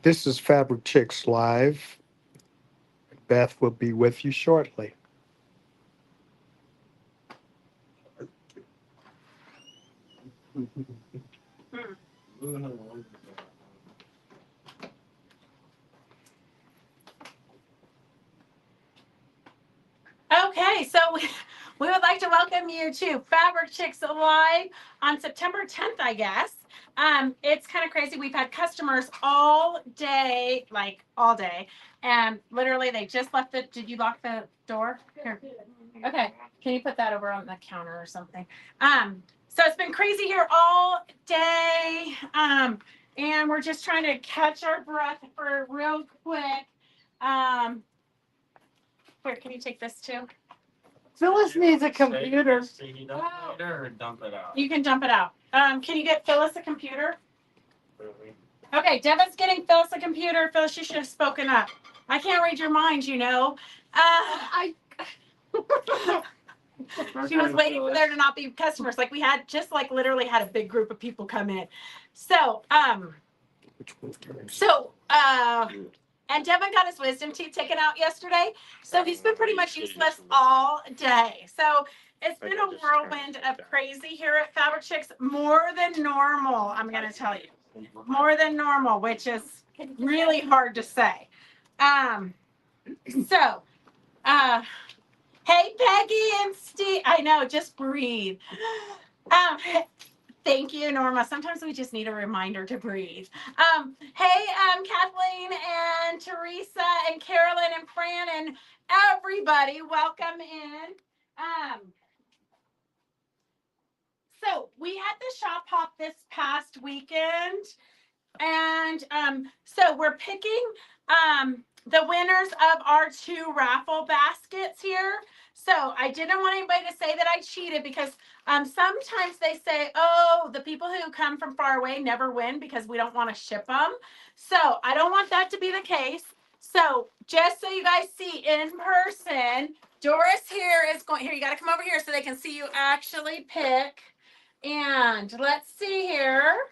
This is Fabric Chicks Live. Beth will be with you shortly. Okay, so we would like to welcome you to Fabric Chicks Live on September 10th, I guess. It's kind of crazy. We've had customers all day, like all day, and literally they just left the. Did you lock the door? Here. Okay, can you put that over on the counter or something? So it's been crazy here all day, and we're just trying to catch our breath for real quick. Here, can you take this too? Phyllis needs a computer. Or dump it out. You can dump it out. Can you get Phyllis a computer? Okay, Devin's getting Phyllis a computer. Phyllis, you should have spoken up. I can't read your mind, you know. She was waiting for there to not be customers. Like we had just like literally had a big group of people come in. So, and Devin got his wisdom teeth taken out yesterday. So he's been pretty much useless all day. So it's been a whirlwind of crazy here at Fabric Chicks, more than normal, I'm going to tell you. More than normal, which is really hard to say. So, hey, Peggy and Steve. I know, just breathe. Thank you, Norma. Sometimes we just need a reminder to breathe. Hey, Kathleen and Teresa and Carolyn and Fran and everybody, welcome in. So we had the shop hop this past weekend, and so we're picking the winners of our 2 raffle baskets here. So I didn't want anybody to say that I cheated because sometimes they say, oh, the people who come from far away never win because we don't want to ship them. So I don't want that to be the case. So just so you guys see in person, Doris here is going, here, you got to come over here so they can see you actually pick. And let's see here.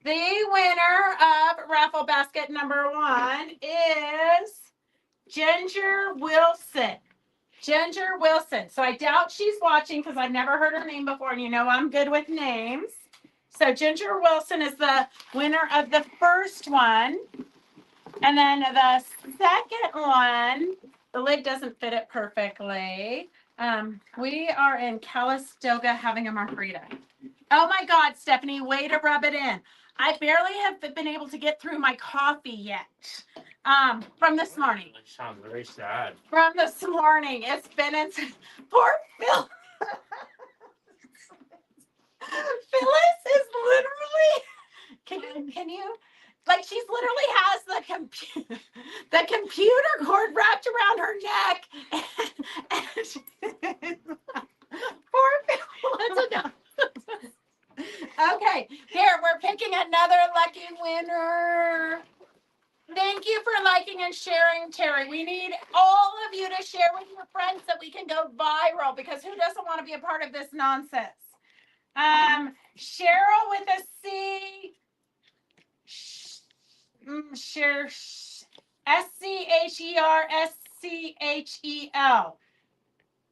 The winner of raffle basket number 1 is Ginger Wilson. Ginger Wilson. So I doubt she's watching because I've never heard her name before, and you know I'm good with names. So Ginger Wilson is the winner of the first one. And then the second one, the lid doesn't fit it perfectly. We are in Calistoga having a margarita. Oh my God, Stephanie, way to rub it in. I barely have been able to get through my coffee yet. From this morning. That sounds very sad. From this morning. It's been in poor Phil. Phyllis is literally can you like she's literally has the computer cord wrapped around her neck and poor Phil. That's enough. Okay, here we're picking another lucky winner. Thank you for liking and sharing, Terry. We need all of you to share with your friends so we can go viral because who doesn't want to be a part of this nonsense? Cheryl with a C. Share SCHERSCHEL.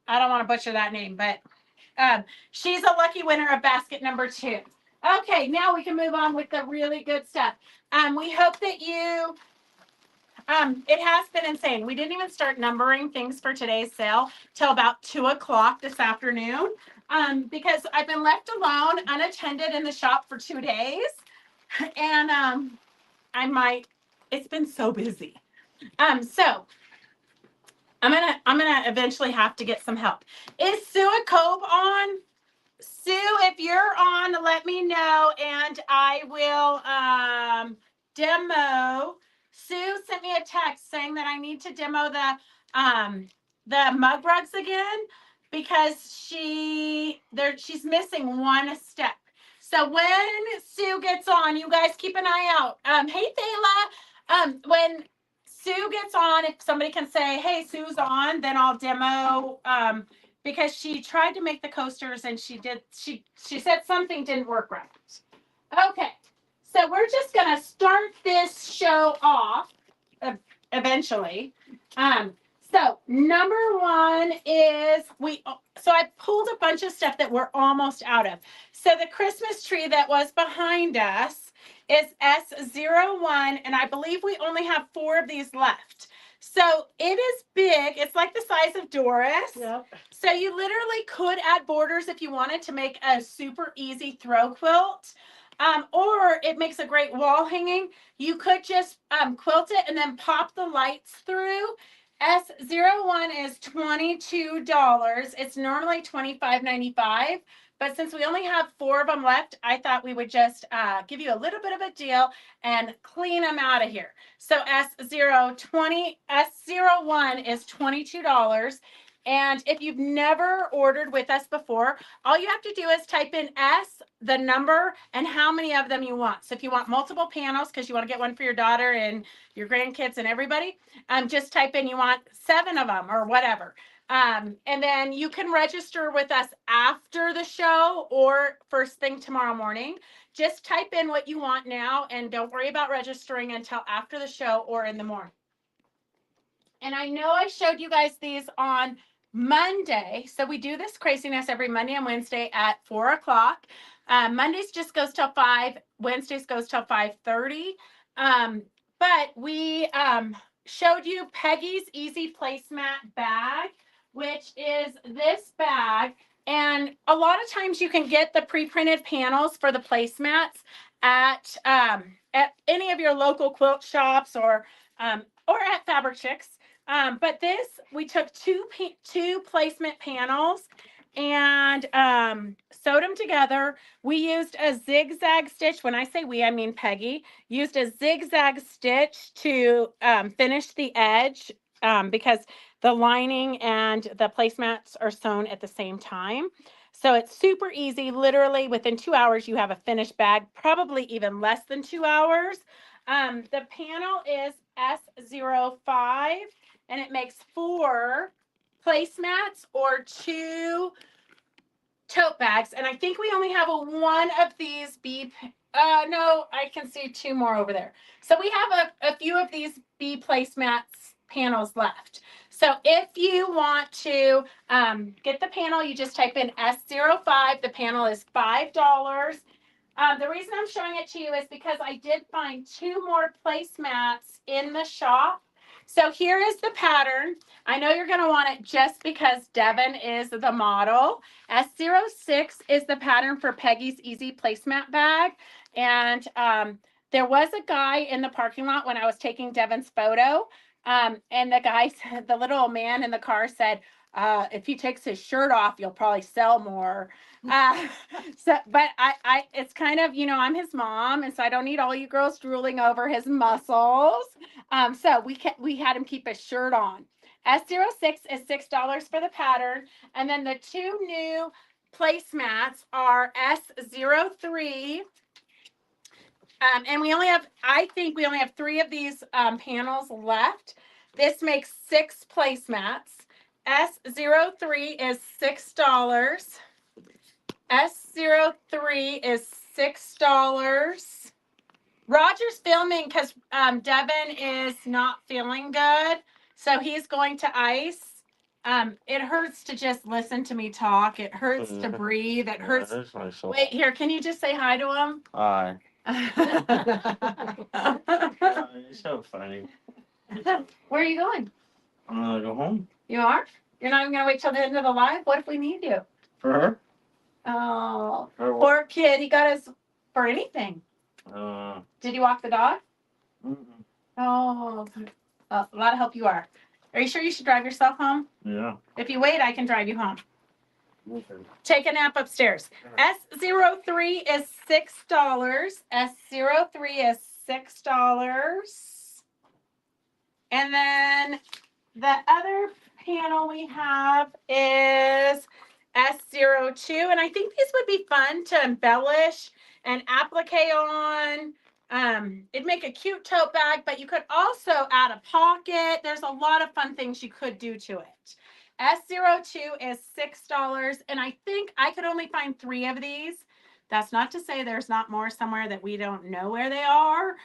I don't want to butcher that name, but she's a lucky winner of basket number 2. Okay, now we can move on with the really good stuff. We hope that you, it has been insane. We didn't even start numbering things for today's sale till about 2 o'clock this afternoon because I've been left alone, unattended in the shop for 2 days. And it's been so busy. So I'm gonna eventually have to get some help. Is Sue Cobe on? Sue, if you're on, let me know and I will demo. Sue sent me a text saying that I need to demo the mug rugs again because she's missing one step. So when Sue gets on, you guys keep an eye out. Hey Thela, when Sue gets on, if somebody can say, hey, Sue's on, then I'll demo because she tried to make the coasters and she said something didn't work right. Okay, So we're just gonna start this show off eventually. So number one is so I pulled a bunch of stuff that we're almost out of. So the Christmas tree that was behind us is S01, and I believe we only have 4 of these left. So it is big. It's like the size of Doris. Yep. So you literally could add borders if you wanted to make a super easy throw quilt. Or it makes a great wall hanging. You could just quilt it and then pop the lights through. S01 is $22. It's normally $25.95. But since we only have 4 of them left, I thought we would just give you a little bit of a deal and clean them out of here. So S01 is $22. And if you've never ordered with us before, all you have to do is type in S, the number, and how many of them you want. So if you want multiple panels, because you want to get one for your daughter and your grandkids and everybody, just type in you want 7 of them or whatever. And then you can register with us after the show or first thing tomorrow morning. Just type in what you want now and don't worry about registering until after the show or in the morning. And I know I showed you guys these on Monday. So we do this craziness every Monday and Wednesday at 4 o'clock. Mondays just goes till 5. Wednesdays goes till 5:30. But we showed you Peggy's Easy Placemat bag, which is this bag. And a lot of times you can get the pre-printed panels for the placemats at any of your local quilt shops or at Fabric Chicks. But this, we took two placement panels and sewed them together. We used a zigzag stitch. When I say we, I mean Peggy used a zigzag stitch to finish the edge because the lining and the placemats are sewn at the same time. So it's super easy. Literally within 2 hours, you have a finished bag, probably even less than 2 hours. The panel is S05 and it makes 4 placemats or 2 tote bags. And I think we only have one of these no, I can see 2 more over there. So we have a few of these bee placemats panels left. So if you want to get the panel, you just type in S05. The panel is $5. The reason I'm showing it to you is because I did find 2 more placemats in the shop. So here is the pattern. I know you're going to want it just because Devin is the model. S06 is the pattern for Peggy's Easy Placemat bag. And there was a guy in the parking lot when I was taking Devin's photo. And the guy said, the little man in the car said, if he takes his shirt off, you'll probably sell more. But it's kind of, I'm his mom, and so I don't need all you girls drooling over his muscles. So we had him keep his shirt on. S06 is $6 for the pattern, and then the 2 new placemats are S03. And I think we only have 3 of these panels left. This makes 6 placemats. S03 is $6. S03 is $6. Roger's filming because Devin is not feeling good. So he's going to ice. It hurts to just listen to me talk. It hurts to breathe. It hurts. Wait, here, can you just say hi to him? Hi. You're so funny. Where are you going? I'm gonna go home. You are? You're not even going to wait till the end of the live? What if we need you? For her? Oh, For what? poor kid. He got us for anything. Did you walk the dog? Mm-mm. Oh, a lot of help you are. Are you sure you should drive yourself home? Yeah. If you wait, I can drive you home. Okay. Take a nap upstairs. S03 is $6. S03 is $6. And then the other panel we have is S02. And I think these would be fun to embellish and applique on. It'd make a cute tote bag, but you could also add a pocket. There's a lot of fun things you could do to it. S02 is $6, and I think I could only find 3 of these. That's not to say there's not more somewhere that we don't know where they are.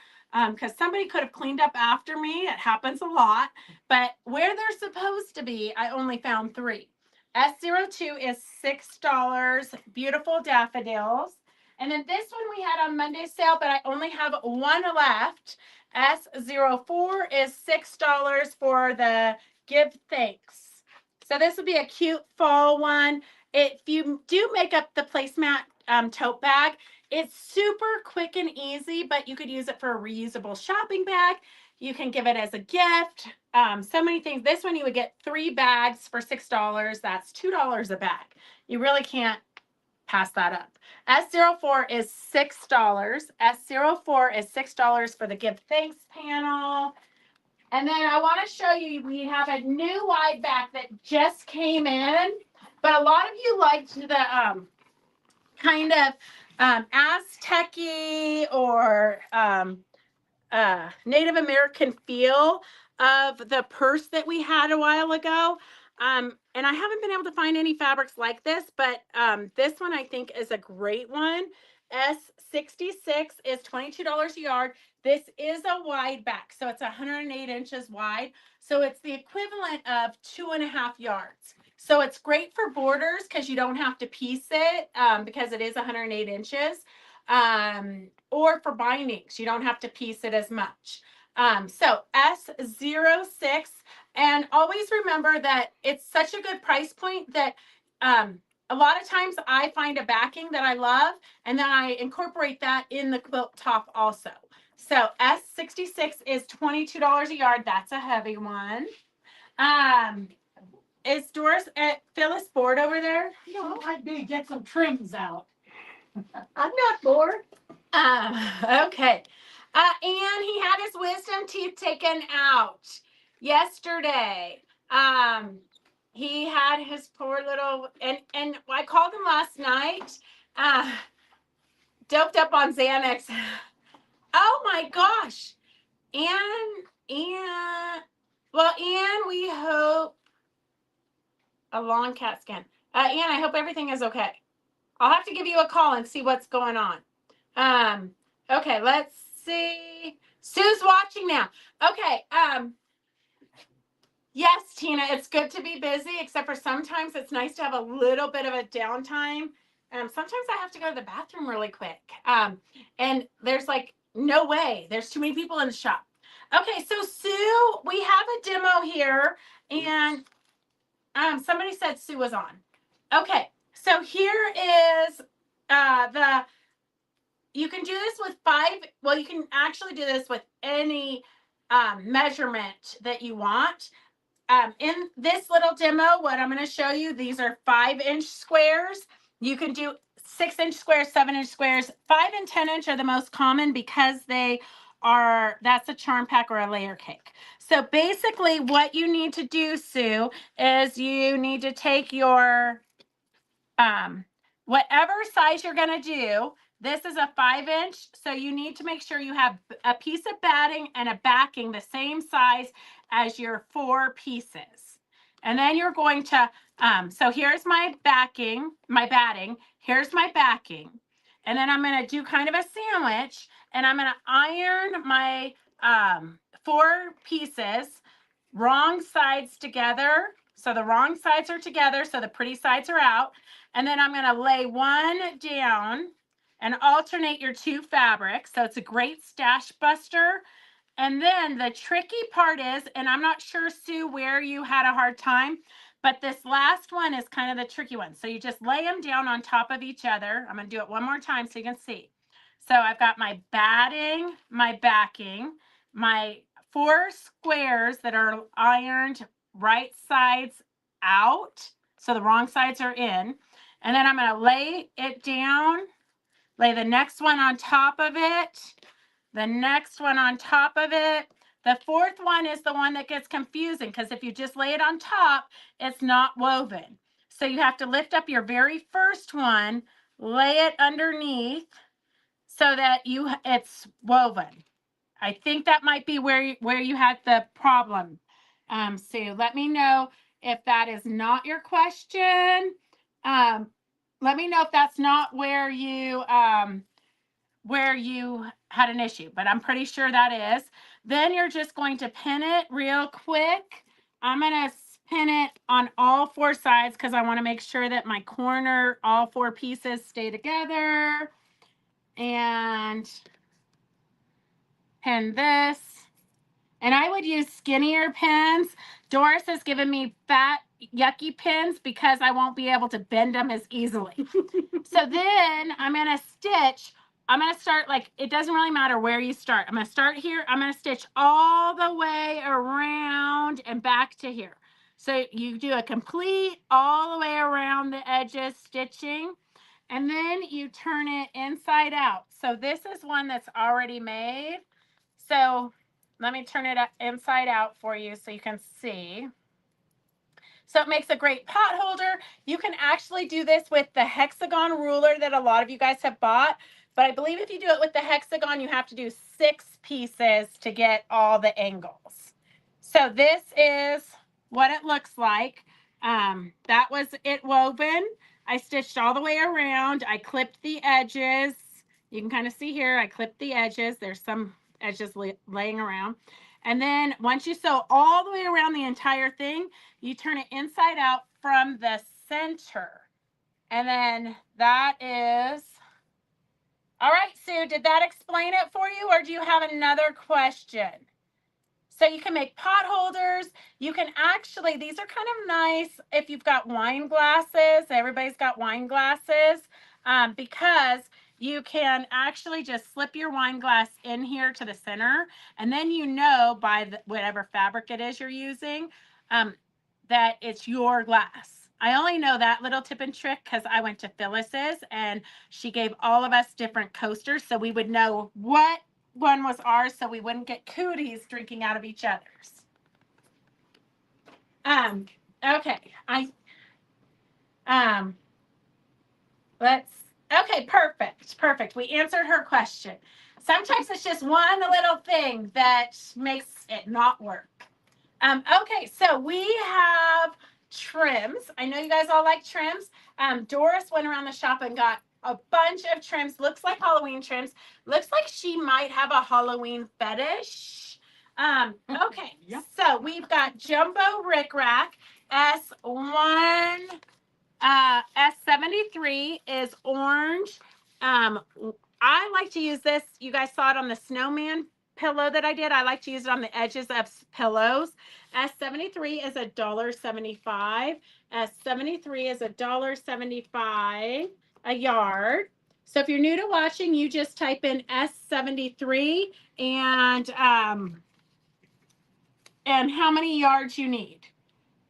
Because somebody could have cleaned up after me. It happens a lot. But where they're supposed to be, I only found 3. S02 is $6. Beautiful daffodils. And then this one we had on Monday sale, but I only have 1 left. S04 is $6 for the give thanks. So this would be a cute fall one. If you do make up the placemat tote bag, it's super quick and easy, but you could use it for a reusable shopping bag. You can give it as a gift. So many things. This one you would get 3 bags for $6. That's $2 a bag. You really can't pass that up. S04 is $6. S04 is $6 for the give thanks panel. And then I want to show you, we have a new wide back that just came in, but a lot of you liked the kind of Aztec-y or Native American feel of the purse that we had a while ago. And I haven't been able to find any fabrics like this, but this one I think is a great one. S66 is $22 a yard. This is a wide back, so it's 108 inches wide. So it's the equivalent of 2.5 yards. So it's great for borders because you don't have to piece it because it is 108 inches. Or for bindings, you don't have to piece it as much. So S06, and always remember that it's such a good price point that a lot of times I find a backing that I love, and then I incorporate that in the quilt top also. So S66 is $22 a yard. That's a heavy one. Is Doris Phyllis bored over there? No, might be get some trims out. I'm not bored. Okay. And he had his wisdom teeth taken out yesterday. He had his poor little, and I called him last night, doped up on Xanax. Oh my gosh. And we hope a long CAT scan. Ann, I hope everything is okay. I'll have to give you a call and see what's going on. Okay, let's see. Sue's watching now. Okay, yes, Tina, it's good to be busy, except for sometimes it's nice to have a little bit of a downtime. Sometimes I have to go to the bathroom really quick. And there's like, no way. There's too many people in the shop. Okay, so Sue, we have a demo here, and somebody said Sue was on. Okay, so here is you can do this with 5, well, you can actually do this with any measurement that you want. In this little demo, what I'm going to show you, these are 5-inch squares. You can do 6-inch squares, 7-inch squares. 5 and 10-inch are the most common because they are, that's a charm pack or a layer cake. So basically what you need to do, Sue, is you need to take your, whatever size you're going to do. This is a 5-inch, so you need to make sure you have a piece of batting and a backing the same size as your 4 pieces. And then you're going to, so here's my backing, my batting, here's my backing. And then I'm going to do kind of a sandwich, and I'm going to iron my 4 pieces, wrong sides together. So the wrong sides are together, so the pretty sides are out. And then I'm going to lay one down and alternate your 2 fabrics. So it's a great stash buster. And then the tricky part is, and I'm not sure, Sue, where you had a hard time, but this last one is kind of the tricky one. So you just lay them down on top of each other. I'm going to do it one more time so you can see. So I've got my batting, my backing, my 4 squares that are ironed right sides out. So the wrong sides are in. And then I'm going to lay it down. Lay the next one on top of it, the next one on top of it. The 4th one is the one that gets confusing because if you just lay it on top, it's not woven. So you have to lift up your very first one, lay it underneath so that it's woven. I think that might be where you had the problem. Sue, let me know if that is not your question. let me know if that's not where you had an issue, but I'm pretty sure that is. Then you're just going to pin it real quick. I'm going to pin it on all four sides because I want to make sure that my corner, all four pieces stay together. And pin this. And I would use skinnier pins. Doris has given me fat, yucky pins because I won't be able to bend them as easily. So then I'm going to stitch. I'm going to start like, it doesn't really matter where you start. I'm going to start here. I'm going to stitch all the way around and back to here. So you do a complete all the way around the edges stitching. And then you turn it inside out. So this is one that's already made. So let me turn it inside out for you so you can see. So it makes a great pot holder. You can actually do this with the hexagon ruler that a lot of you guys have bought. But I believe if you do it with the hexagon, you have to do 6 pieces to get all the angles. So this is what it looks like. That was it woven. I stitched all the way around. I clipped the edges. You can kind of see here, I clipped the edges. There's some edges laying around. And then once you sew all the way around the entire thing, you turn it inside out from the center. And then that is, all right, Sue, did that explain it for you or do you have another question? So you can make pot holders. You can actually, these are kind of nice if you've got wine glasses. Everybody's got wine glasses because you can actually just slip your wine glass in here to the center. And then you know by whatever fabric it is you're using that it's your glass. I only know that little tip and trick because I went to Phyllis's and she gave all of us different coasters so we would know what one was ours so we wouldn't get cooties drinking out of each other's. Okay. Okay, perfect. We answered her question. Sometimes it's just one little thing that makes it not work. Okay, so we have trims. I know you guys all like trims. Doris went around the shop and got a bunch of trims. Looks like Halloween trims. Looks like she might have a Halloween fetish. Okay, yep. So we've got Jumbo Rickrack S1. S73 is orange. I like to use this. You guys saw it on the snowman pillow that I did. I like to use it on the edges of pillows. S73 is $1.75. S73 is $1.75 a yard. So if you're new to watching, you just type in S73 and how many yards you need.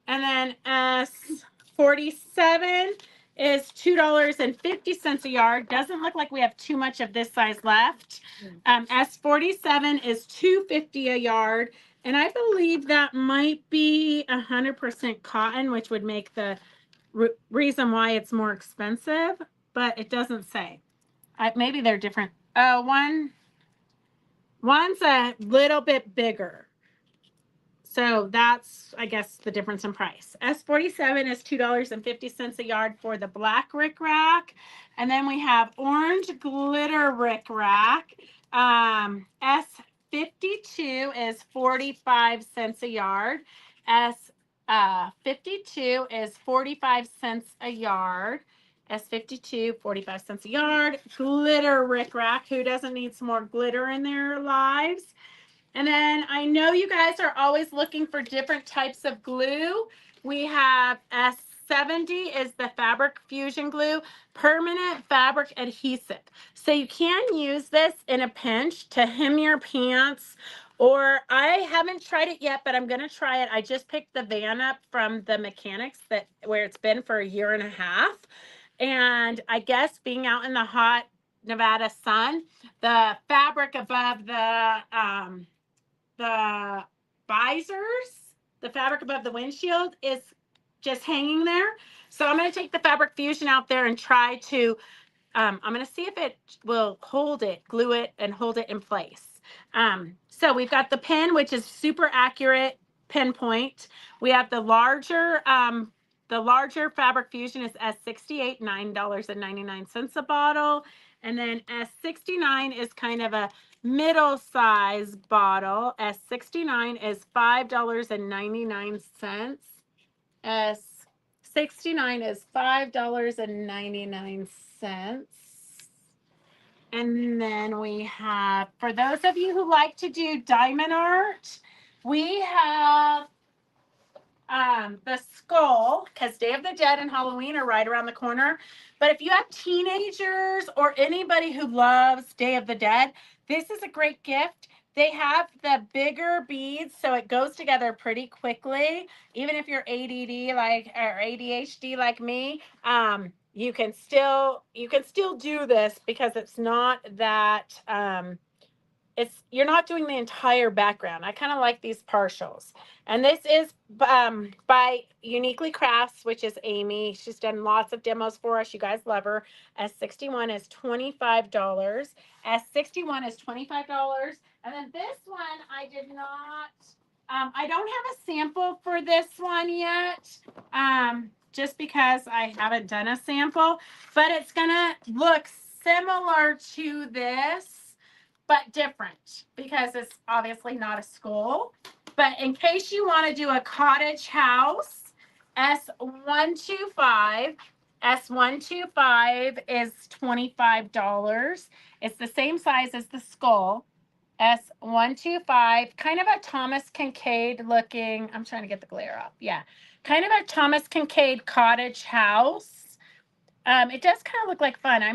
And then S47 is $2.50 a yard. Doesn't look like we have too much of this size left. S47 is $2.50 a yard. And I believe that might be 100% cotton, which would make the reason why it's more expensive, but it doesn't say. Maybe they're different. One's a little bit bigger. So that's, I guess, the difference in price. S47 is $2.50 a yard for the black rickrack. And then we have orange glitter rickrack. S52 is 45 cents a yard. S52 is 45 cents a yard. S52, 45 cents a yard. Glitter rickrack. Who doesn't need some more glitter in their lives? And then I know you guys are always looking for different types of glue. We have S70 is the Fabric Fusion Glue, permanent fabric adhesive. So you can use this in a pinch to hem your pants, or I haven't tried it yet, but I'm going to try it. I just picked the van up from the mechanics where it's been for 1.5 years. And I guess being out in the hot Nevada sun, the fabric above the visors, the fabric above the windshield is just hanging there. So I'm going to take the Fabric Fusion out there and try to, I'm going to see if it will glue it and hold it in place. So we've got the pin, which is super accurate pinpoint. We have the larger The larger Fabric Fusion is S68, $9.99 a bottle. And then S69 is kind of a middle size bottle. S69 is $5.99. S69 is $5.99. And then we have, for those of you who like to do diamond art, we have the skull, because Day of the Dead and Halloween are right around the corner. But if you have teenagers or anybody who loves Day of the Dead, this is a great gift. They have the bigger beads, so it goes together pretty quickly. Even if you're ADD or ADHD like me, you can still do this because it's not that you're not doing the entire background. I kind of like these partials. And this is by Uniquely Crafts, which is Amy. She's done lots of demos for us. You guys love her. S61 is $25. S61 is $25. And then this one, I did not, I don't have a sample for this one yet, just because I haven't done a sample, but it's gonna look similar to this, but different because it's obviously not a skull. But in case you want to do a cottage house, S125 is $25. It's the same size as the skull. S125, kind of a Thomas Kincaid looking, I'm trying to get the glare off. Yeah, kind of a Thomas Kincaid cottage house. It does kind of look like fun. I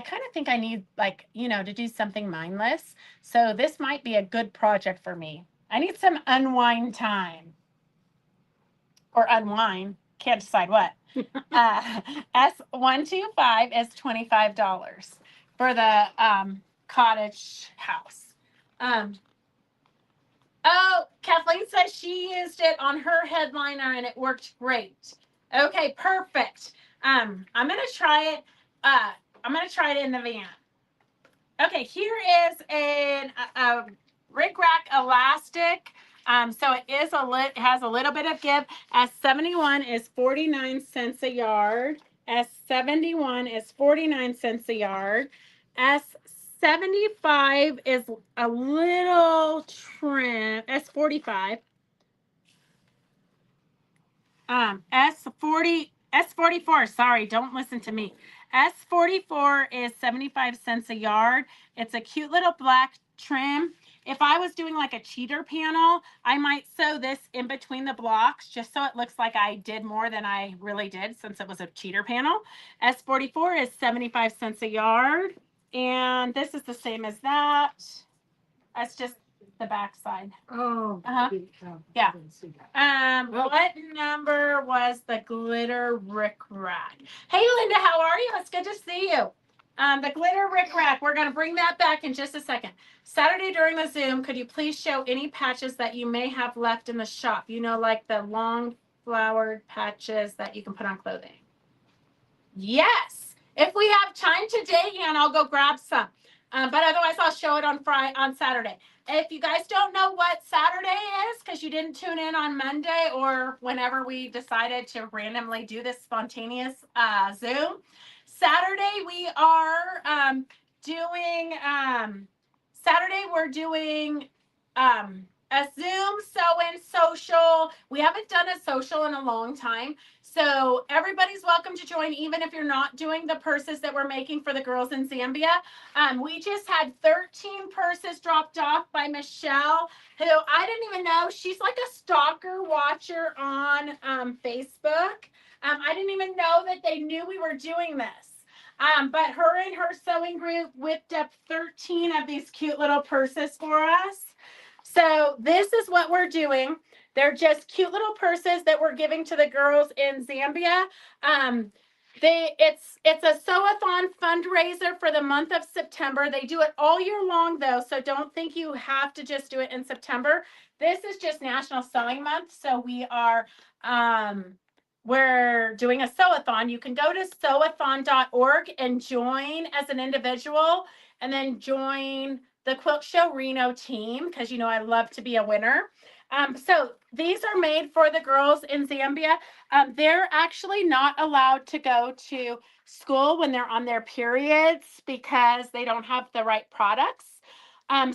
kind of think I need, like, to do something mindless. So this might be a good project for me. I need some unwind time. Or unwind. Can't decide what. S125 is $25 for the cottage house. Oh, Kathleen says she used it on her headliner and it worked great. Okay, perfect. I'm going to try it. I'm going to try it in the van. Okay, here is a Rig Rack elastic. So it has a little bit of give. S71 is 49 cents a yard. S71 is 49 cents a yard. S75 is a little trim. S45. S44, sorry, don't listen to me. S44 is 75 cents a yard. It's a cute little black trim. If I was doing like a cheater panel, I might sew this in between the blocks just so it looks like I did more than I really did since it was a cheater panel. S44 is 75 cents a yard. And this is the same as that. That's just the back side. Oh. Uh-huh. Yeah. What number was the glitter Rick Rack? Hey, Linda, how are you? It's good to see you. The glitter Rick Rack, we're going to bring that back in just a second. Saturday during the Zoom, could you please show any patches that you may have left in the shop? Like the long flowered patches that you can put on clothing. Yes. If we have time today, and I'll go grab some. But otherwise, I'll show it on Saturday. If you guys don't know what Saturday is, because you didn't tune in on Monday or whenever we decided to randomly do this spontaneous Zoom, Saturday we are we're doing a Zoom sew-in social. We haven't done a social in a long time. So everybody's welcome to join, even if you're not doing the purses that we're making for the girls in Zambia. We just had 13 purses dropped off by Michelle, who I didn't even know. She's like a stalker watcher on Facebook. I didn't even know that they knew we were doing this. But her and her sewing group whipped up 13 of these cute little purses for us. So this is what we're doing. They're just cute little purses that we're giving to the girls in Zambia. It's a sew-a-thon fundraiser for the month of September. They do it all year long though, so don't think you have to just do it in September. This is just National Sewing Month, so we're doing a sew-a-thon. You can go to sewathon.org and join as an individual, and then join the Quilt Show Reno team, because I love to be a winner. So these are made for the girls in Zambia. They're actually not allowed to go to school when they're on their periods because they don't have the right products.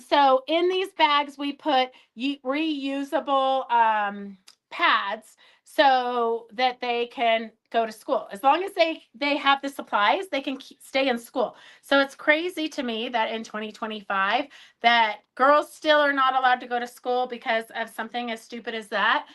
So in these bags, we put reusable pads so that they can go to school. As long as they have the supplies, they can stay in school. So it's crazy to me that in 2025 that girls still are not allowed to go to school because of something as stupid as that.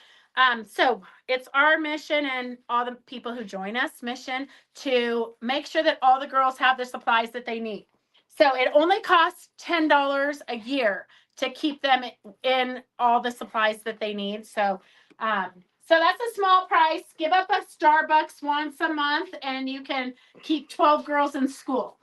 So it's our mission and all the people who join us mission to make sure that all the girls have the supplies that they need. So it only costs $10 a year to keep them in all the supplies that they need. So that's a small price. Give up a Starbucks once a month and you can keep 12 girls in school.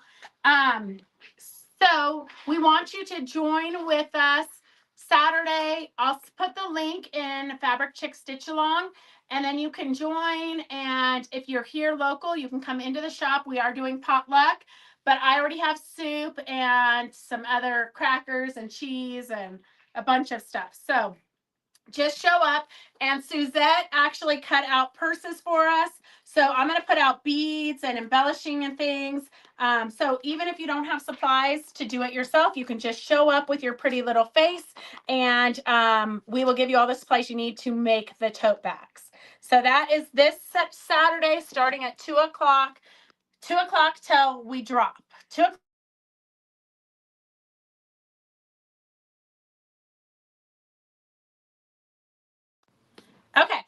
So we want you to join with us Saturday. I'll put the link in Fabric Chick Stitch Along, and then you can join. And if you're here local, you can come into the shop. We are doing potluck, but I already have soup and some other crackers and cheese and a bunch of stuff. So just show up. And Suzette actually cut out purses for us. So I'm going to put out beads and embellishing and things. So even if you don't have supplies to do it yourself, you can just show up with your pretty little face and we will give you all the supplies you need to make the tote bags. So that is this Saturday starting at 2 o'clock till we drop. 2 o'clock. Okay.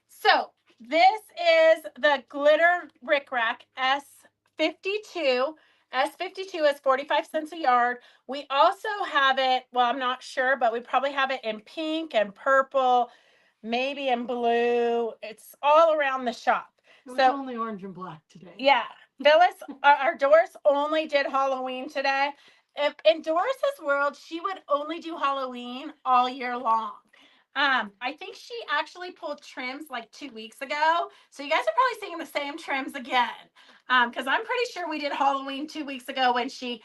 So this is the glitter rickrack S52. S52 is 45 cents a yard. We also have it, well, I'm not sure, but we probably have it in pink and purple, maybe in blue. It's all around the shop. It was So only orange and black today. yeah, Phyllis, our Doris only did Halloween today. If in Doris's world, she would only do Halloween all year long. I think she actually pulled trims like 2 weeks ago. So you guys are probably seeing the same trims again. Because I'm pretty sure we did Halloween 2 weeks ago when she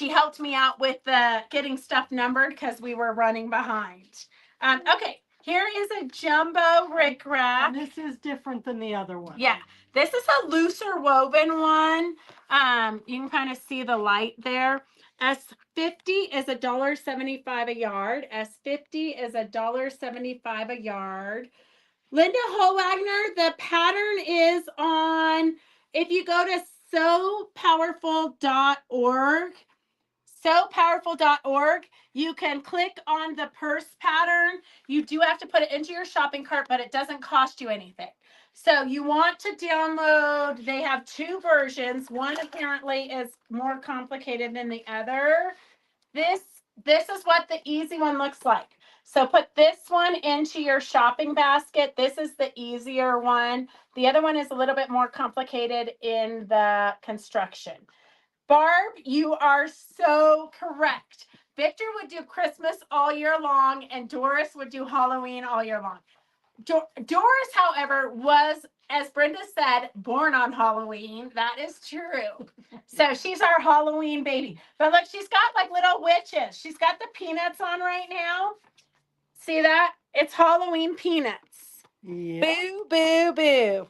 helped me out with the getting stuff numbered because we were running behind. Okay, here is a jumbo rickrack. And this is different than the other one. Yeah, this is a looser woven one. You can kind of see the light there. S50 is $1.75 a yard. S50 is $1.75 a yard. Linda Howagner, the pattern is on, if you go to sopowerful.org, sopowerful.org, you can click on the purse pattern. You do have to put it into your shopping cart, but it doesn't cost you anything. So you want to download, they have 2 versions. One apparently is more complicated than the other. This is what the easy one looks like. So put this one into your shopping basket. This is the easier one. The other one is a little bit more complicated in the construction. Barb, you are so correct. Victor would do Christmas all year long and Doris would do Halloween all year long. Doris, however, was, as Brenda said, born on Halloween. That is true. So she's our Halloween baby. But look, she's got like little witches. She's got the peanuts on right now. See that? It's Halloween peanuts. Yeah. Boo, boo, boo.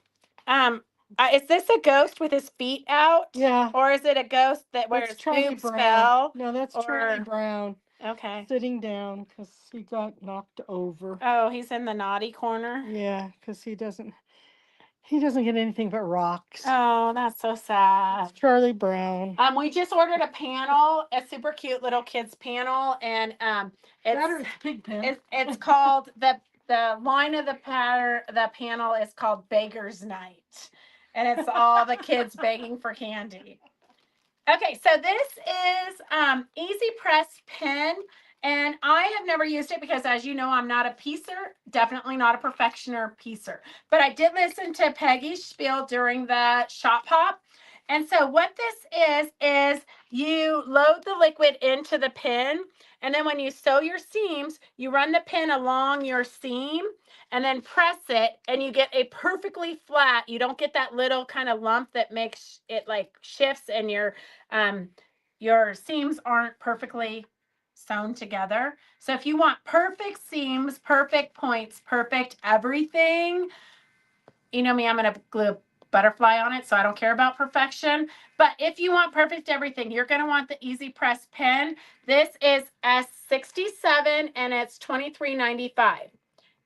Is this a ghost with his feet out? Yeah. Or is it a ghost that wears That's Charlie boobs Brown. fell? No, that's Charlie or- Brown Okay. sitting down because he got knocked over. Oh, he's in the naughty corner. Yeah, because he doesn't get anything but rocks. Oh, that's so sad. It's Charlie Brown. We just ordered a panel, a super cute little kids panel, and That or it's it's Pigpen. it's called the line of the panel is called Baker's Night, and it's all the kids begging for candy. Okay, so this is Easy Press pen, and I have never used it because, as you know, I'm not a piecer, definitely not a perfectioner piecer. But I did listen to Peggy's spiel during the shop hop. And so what this is you load the liquid into the pin, and then when you sew your seams, you run the pin along your seam and then press it, and you get a perfectly flat, you don't get that little kind of lump that makes it like shifts and your seams aren't perfectly sewn together. So if you want perfect seams, perfect points, perfect everything, you know me, I'm going to glue a butterfly on it, so I don't care about perfection. But if you want perfect everything, you're going to want the Easy Press pen. This is S67 and it's $23.95.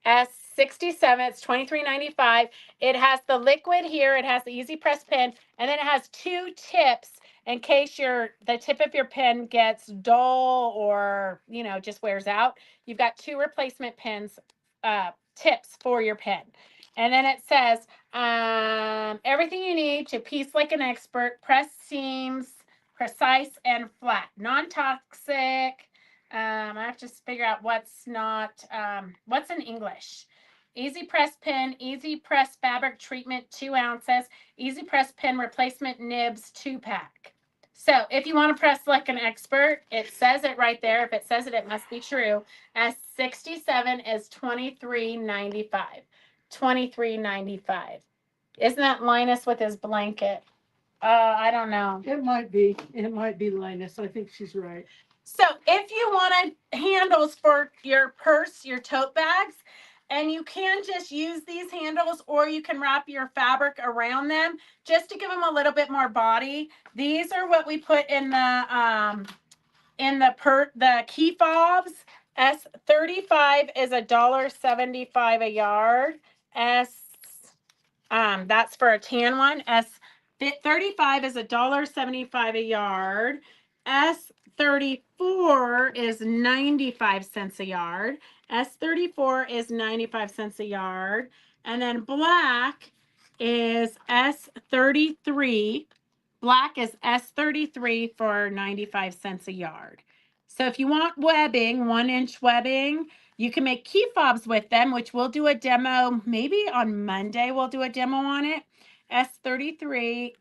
S67, it's $23.95. It has the liquid here, it has the Easy Press pen, and then it has 2 tips in case the tip of your pen gets dull or, just wears out. You've got 2 replacement pens, tips for your pen. And then it says, everything you need to piece like an expert, press seams, precise and flat, non-toxic. I have to figure out what's in English. Easy Press pen, Easy Press fabric treatment, 2 ounces, Easy Press pen replacement nibs, 2-pack. So if you want to press like an expert, it says it right there. If it says it, it must be true. S67 is $23.95. $23.95. Isn't that Linus with his blanket? I don't know. It might be Linus. I think she's right. So if you wanted handles for your purse, your tote bags, and you can just use these handles, or you can wrap your fabric around them just to give them a little bit more body. These are what we put in the key fobs. S35 is $1.75 a yard. That's for a tan one. S35 is $1.75 a yard. S34 is 95 cents a yard. S34 is 95 cents a yard. And then black is S33. Black is S33 for 95 cents a yard. So if you want webbing, 1-inch webbing, you can make key fobs with them, which we'll do a demo maybe on Monday. We'll do a demo on it. S33,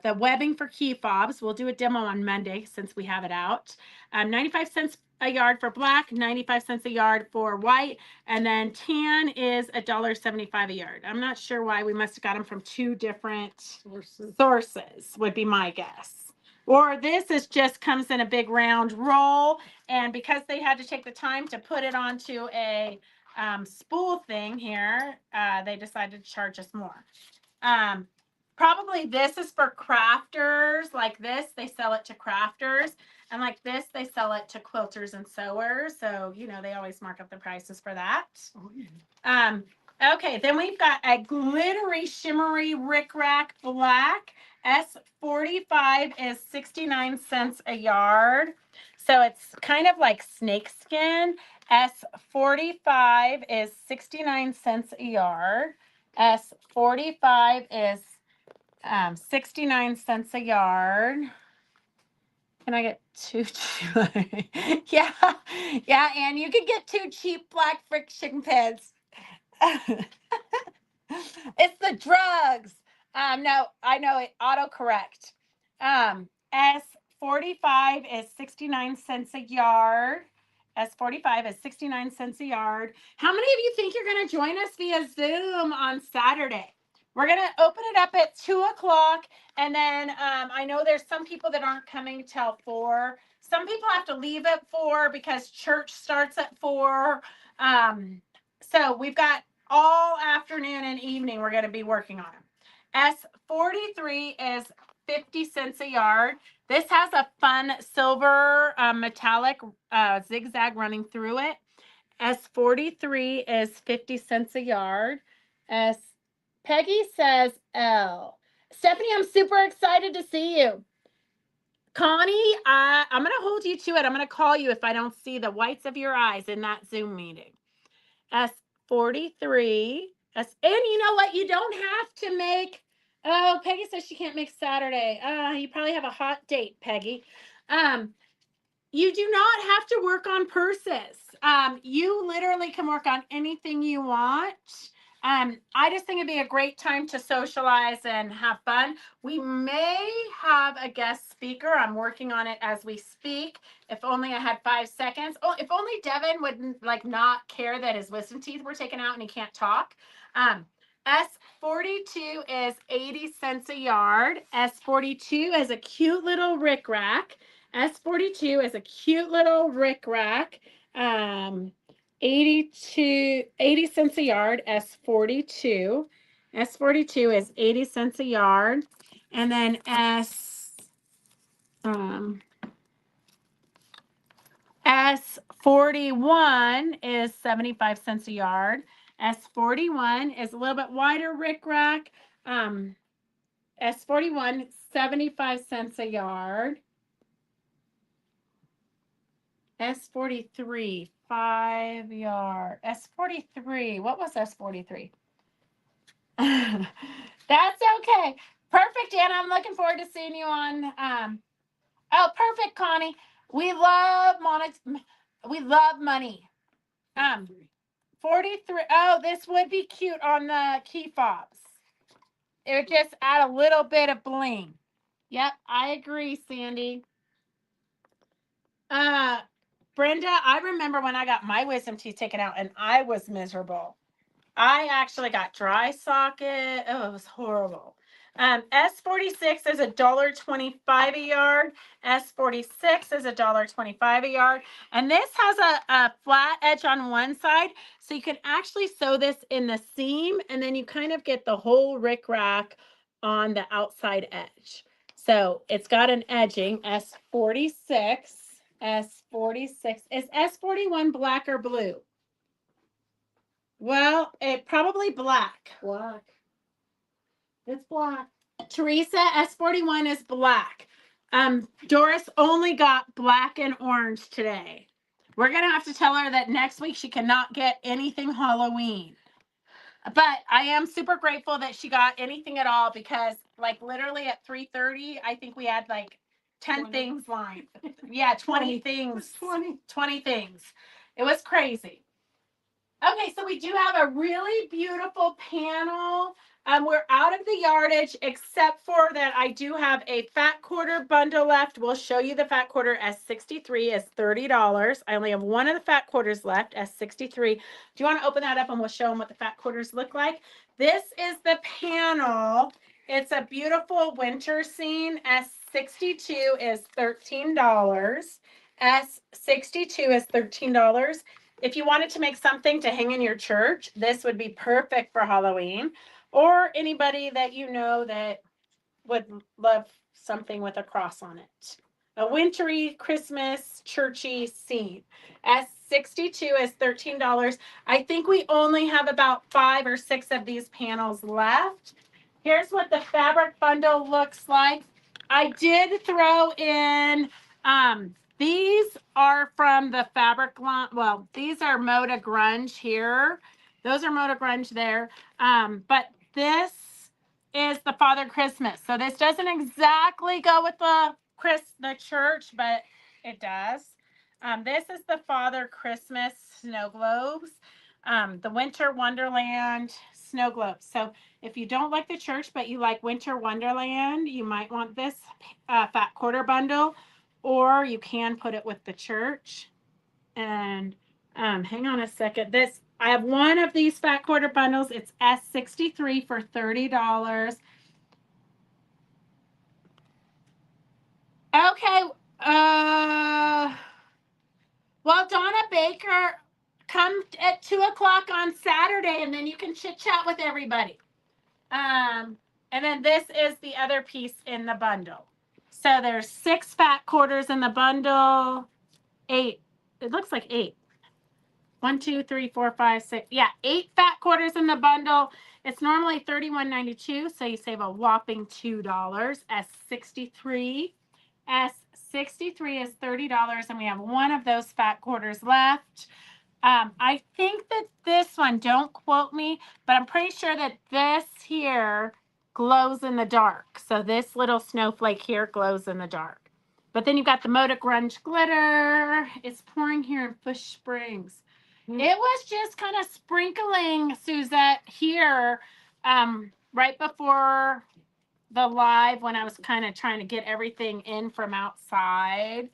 the webbing for key fobs. We'll do a demo on Monday since we have it out. 95 cents a yard for black, 95 cents a yard for white, and then tan is $1.75 a yard. I'm not sure why. We must have got them from 2 different sources would be my guess. Or this just comes in a big round roll, and because they had to take the time to put it onto a spool thing here, they decided to charge us more. Probably this is for crafters. Like this, they sell it to crafters. And like this, they sell it to quilters and sewers. So, they always mark up the prices for that. Oh, yeah. Okay, then we've got a glittery, shimmery rickrack black. S45 is 69 cents a yard. So it's kind of like snakeskin. S45 is 69 cents a yard. S45 is 69 cents a yard. Can I get 2? Yeah, and you can get 2 cheap black friction pens. It's the drugs. No, I know it. Autocorrect. S45 is 69 cents a yard. S45 is 69 cents a yard. How many of you think you're going to join us via Zoom on Saturday? We're going to open it up at 2:00. And then I know there's some people that aren't coming till 4. Some people have to leave at 4 because church starts at 4. So we've got all afternoon and evening we're going to be working on them. S43 is 50 cents a yard. This has a fun silver metallic zigzag running through it. S43 is 50 cents a yard. Peggy says L. Stephanie, I'm super excited to see you. Connie, I'm going to hold you to it. I'm going to call you if I don't see the whites of your eyes in that Zoom meeting. S43. And you know what? You don't have to make. Oh, Peggy says she can't make Saturday. You probably have a hot date, Peggy. You do not have to work on purses. You literally can work on anything you want. I just think it'd be a great time to socialize and have fun. We may have a guest speaker. I'm working on it as we speak. If only I had 5 seconds. Oh, if only Devin would not care that his wisdom teeth were taken out and he can't talk. S42 is 80 cents a yard. S42 is a cute little rickrack. S42 is a cute little rickrack. 80 cents a yard, S42. S42 is 80 cents a yard. And then S41 is 75 cents a yard. S41 is a little bit wider rickrack. S41, 75 cents a yard. S43, 5 yard. S43, what was S43? That's okay. Perfect, Anna. I'm looking forward to seeing you on. Oh, perfect, Connie. We love money. 43. Oh, this would be cute on the key fobs. It would just add a little bit of bling. Yep, I agree, Sandy. Brenda, I remember when I got my wisdom teeth taken out and I was miserable. I actually got dry socket. Oh, it was horrible. S46 is $1.25 a yard. S46 is $1.25 a yard. And this has a flat edge on one side. So you can actually sew this in the seam and then you kind of get the whole rickrack on the outside edge. So it's got an edging, S46. S46. Is S41 black or blue? Well, it probably black. Black. It's black. Teresa, S41 is black. Doris only got black and orange today. We're gonna have to tell her that next week she cannot get anything Halloween. But I am super grateful that she got anything at all because like literally at 3:30, I think we had like 10 things lined. Yeah, 20 things. 20 things. It was crazy. Okay, so we do have a really beautiful panel. We're out of the yardage, except for that I do have a fat quarter bundle left. We'll show you the fat quarter. S63 is $30. I only have one of the fat quarters left, S63. Do you want to open that up and we'll show them what the fat quarters look like? This is the panel. It's a beautiful winter scene. S62 is $13. S62 is $13. If you wanted to make something to hang in your church, this would be perfect for Halloween. Or anybody that you know that would love something with a cross on it. A wintry Christmas churchy scene. S62 is $13. I think we only have about 5 or 6 of these panels left. Here's what the fabric bundle looks like. I did throw in these are from the fabric line. Well, these are Moda Grunge here. Those are Moda Grunge there. But this is the Father Christmas. So this doesn't exactly go with the church, but it does. This is the Father Christmas snow globes. The Winter Wonderland snow globes. So if you don't like the church, but you like Winter Wonderland, you might want this fat quarter bundle. Or you can put it with the church. And hang on a second. I have one of these fat quarter bundles. It's S63 for $30. Okay. Well, Donna Baker, come at 2:00 on Saturday, and then you can chit chat with everybody. And then this is the other piece in the bundle. So there's 6 fat quarters in the bundle. 8. It looks like 8. 1, 2, 3, 4, 5, 6. Yeah, 8 fat quarters in the bundle. It's normally $31.92, so you save a whopping $2. S63. S63 is $30, and we have one of those fat quarters left. I think that this one, don't quote me, but I'm pretty sure that this here glows in the dark. So this little snowflake here glows in the dark. But then you've got the Moda Grunge glitter. It's pouring here in Fish Springs. It was just kind of sprinkling, Suzette, here right before the live when I was kind of trying to get everything in from outside.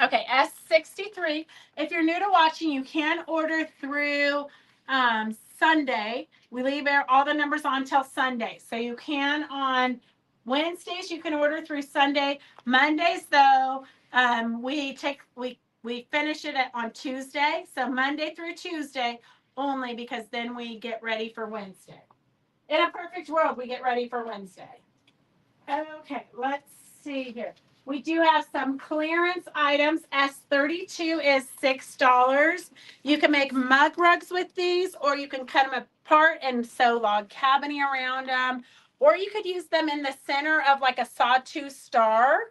Okay, S63. If you're new to watching, you can order through Sunday. We leave all the numbers on till Sunday. So you can on Wednesdays you can order through Sunday. Mondays though, we finish it on Tuesday. So Monday through Tuesday only, because then we get ready for Wednesday. In a perfect world, we get ready for Wednesday. Okay, let's see here. We do have some clearance items. S32 is $6. You can make mug rugs with these, or you can cut them apart and sew log cabining around them, or you could use them in the center of like a sawtooth star.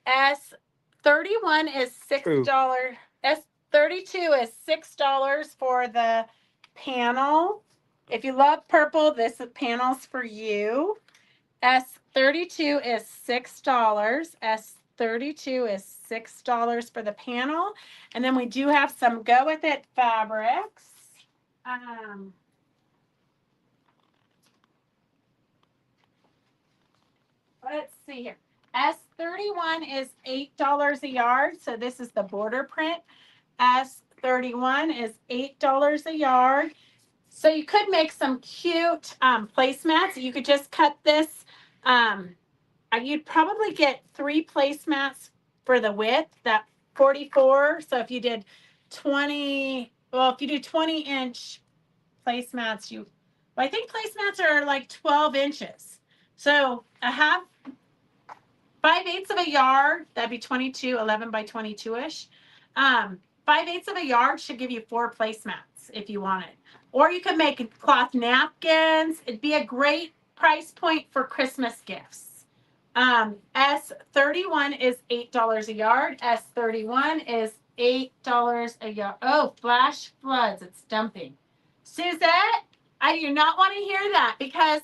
S31 is $6. S32 is $6 for the panel. If you love purple, this panel's for you. S32 is $6. S32 is $6 for the panel. And then we do have some go with it fabrics. Let's see here. S31 is $8 a yard. So this is the border print. S31 is $8 a yard. So you could make some cute placemats. You could just cut this. You'd probably get 3 placemats for the width, that 44. So if you did 20, well, if you do 20-inch placemats, I think placemats are like 12 inches. So a half, 5/8 of a yard, that'd be 22, 11 by 22-ish. 5/8 of a yard should give you 4 placemats if you wanted. Or you could make cloth napkins. It'd be a great price point for Christmas gifts. S31 is $8 a yard. S31 is $8 a yard. Oh, flash floods. It's dumping. Suzette, I do not want to hear that, because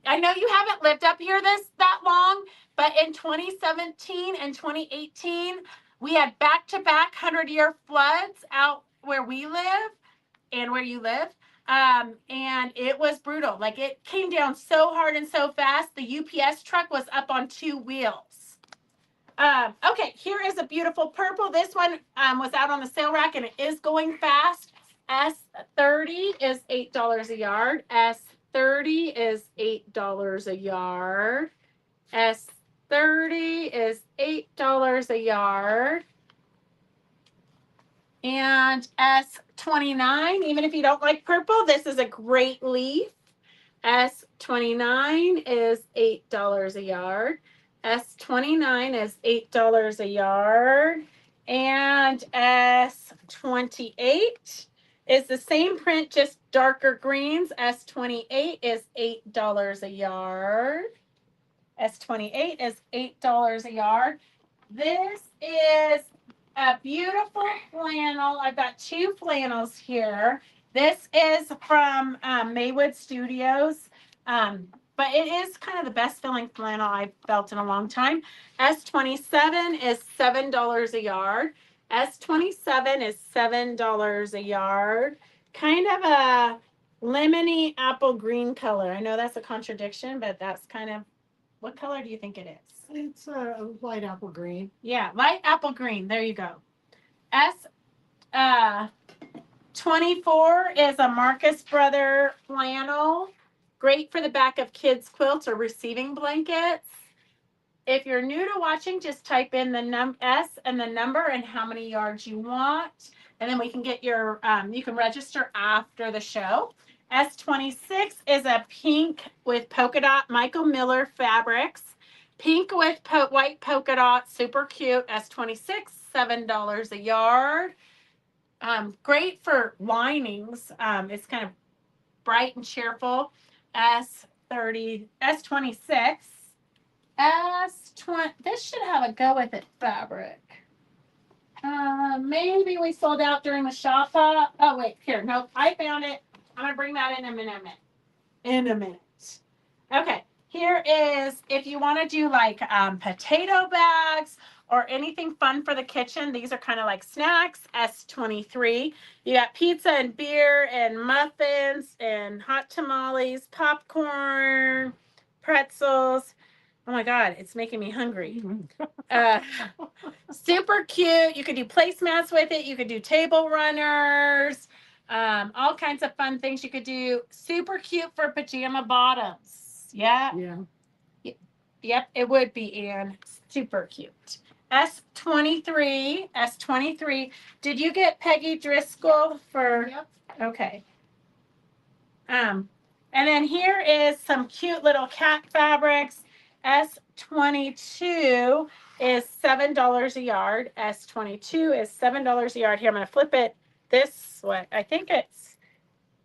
I know you haven't lived up here that long, but in 2017 and 2018, we had back-to-back 100-year floods out where we live and where you live. And it was brutal. Like, it came down so hard and so fast. The UPS truck was up on 2 wheels. Okay, here is a beautiful purple. This one was out on the sale rack, and it is going fast. S30 is $8 a yard. S30 is $8 a yard. S30 is $8 a yard. And S29, even if you don't like purple, this is a great leaf. S29 is $8 a yard. S29 is $8 a yard. And S28 is the same print, just darker greens. S28 is $8 a yard. S28 is $8 a yard. This is a beautiful flannel. I've got 2 flannels here. This is from Maywood Studios, but it is kind of the best selling flannel I've felt in a long time. S27 is $7 a yard. S27 is $7 a yard. Kind of a lemony apple green color. I know that's a contradiction, but that's kind of, what color do you think it is? It's a light apple green. Yeah, light apple green. There you go. S24 is a Marcus Brother flannel. Great for the back of kids' quilts or receiving blankets. If you're new to watching, just type in the S and the number and how many yards you want. And then we can get your, you can register after the show. S26 is a pink with polka dot Michael Miller fabrics. Pink with white polka dot, super cute. S26, $7 a yard. Great for linings. It's kind of bright and cheerful. S26. S20. This should have a go with it fabric. Maybe we sold out during the shop hop. Oh wait, here. Nope, I found it. I'm gonna bring that in a minute. Okay. Here is, if you want to do like potato bags or anything fun for the kitchen, these are kind of like snacks. S23. You got pizza and beer and muffins and hot tamales, popcorn, pretzels. Oh my God, it's making me hungry. Super cute. You could do placemats with it. You could do table runners, all kinds of fun things you could do. Super cute for pajama bottoms. Yeah. Yeah. Yep, it would be, Anne. Super cute. S23. Did you get Peggy Driscoll for? Yep. Okay. And then here is some cute little cat fabrics. S22 is $7 a yard. S22 is $7 a yard. Here, I'm going to flip it this way. I think it's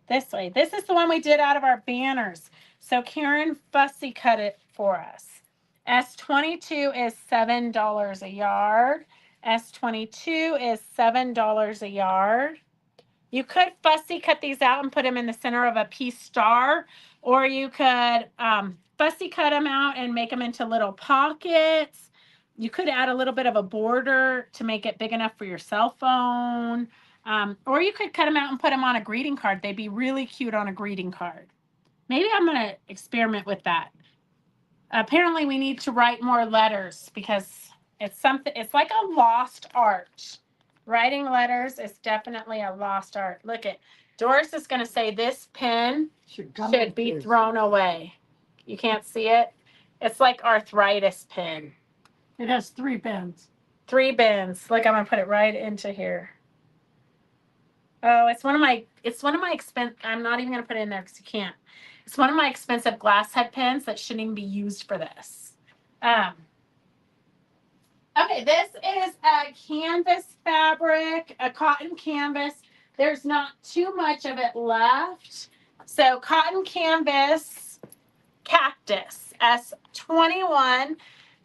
this way. This is the one we did out of our banners. So Karen Fussy cut it for us. S22 is $7 a yard. S22 is $7 a yard. You could fussy cut these out and put them in the center of a piece star, or you could fussy cut them out and make them into little pockets. You could add a little bit of a border to make it big enough for your cell phone. Or you could cut them out and put them on a greeting card. They'd be really cute on a greeting card. Maybe I'm going to experiment with that. Apparently we need to write more letters because it's like a lost art. Writing letters is definitely a lost art. Look at Doris is going to say this pen Should be thrown away. You can't see it. It's like arthritis pen. It has 3 bends. 3 bins. Look, I'm going to put it right into here. Oh, it's one of my expensive. I'm not even going to put it in there because you can't. It's one of my expensive glass head pens that shouldn't even be used for this. Okay, this is a canvas fabric, a cotton canvas. There's not too much of it left. So cotton canvas cactus, S21.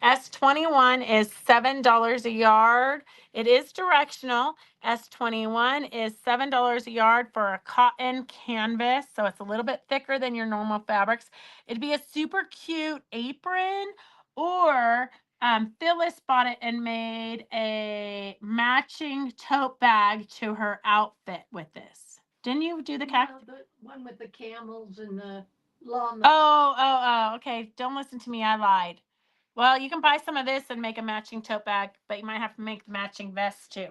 S21 is $7 a yard. It is directional. S21 is $7 a yard for a cotton canvas. So it's a little bit thicker than your normal fabrics. It'd be a super cute apron, or Phyllis bought it and made a matching tote bag to her outfit with this. Didn't you do the cactus? The one with the camels and the llama. Oh, okay. Don't listen to me. I lied. Well, you can buy some of this and make a matching tote bag, but you might have to make the matching vest too.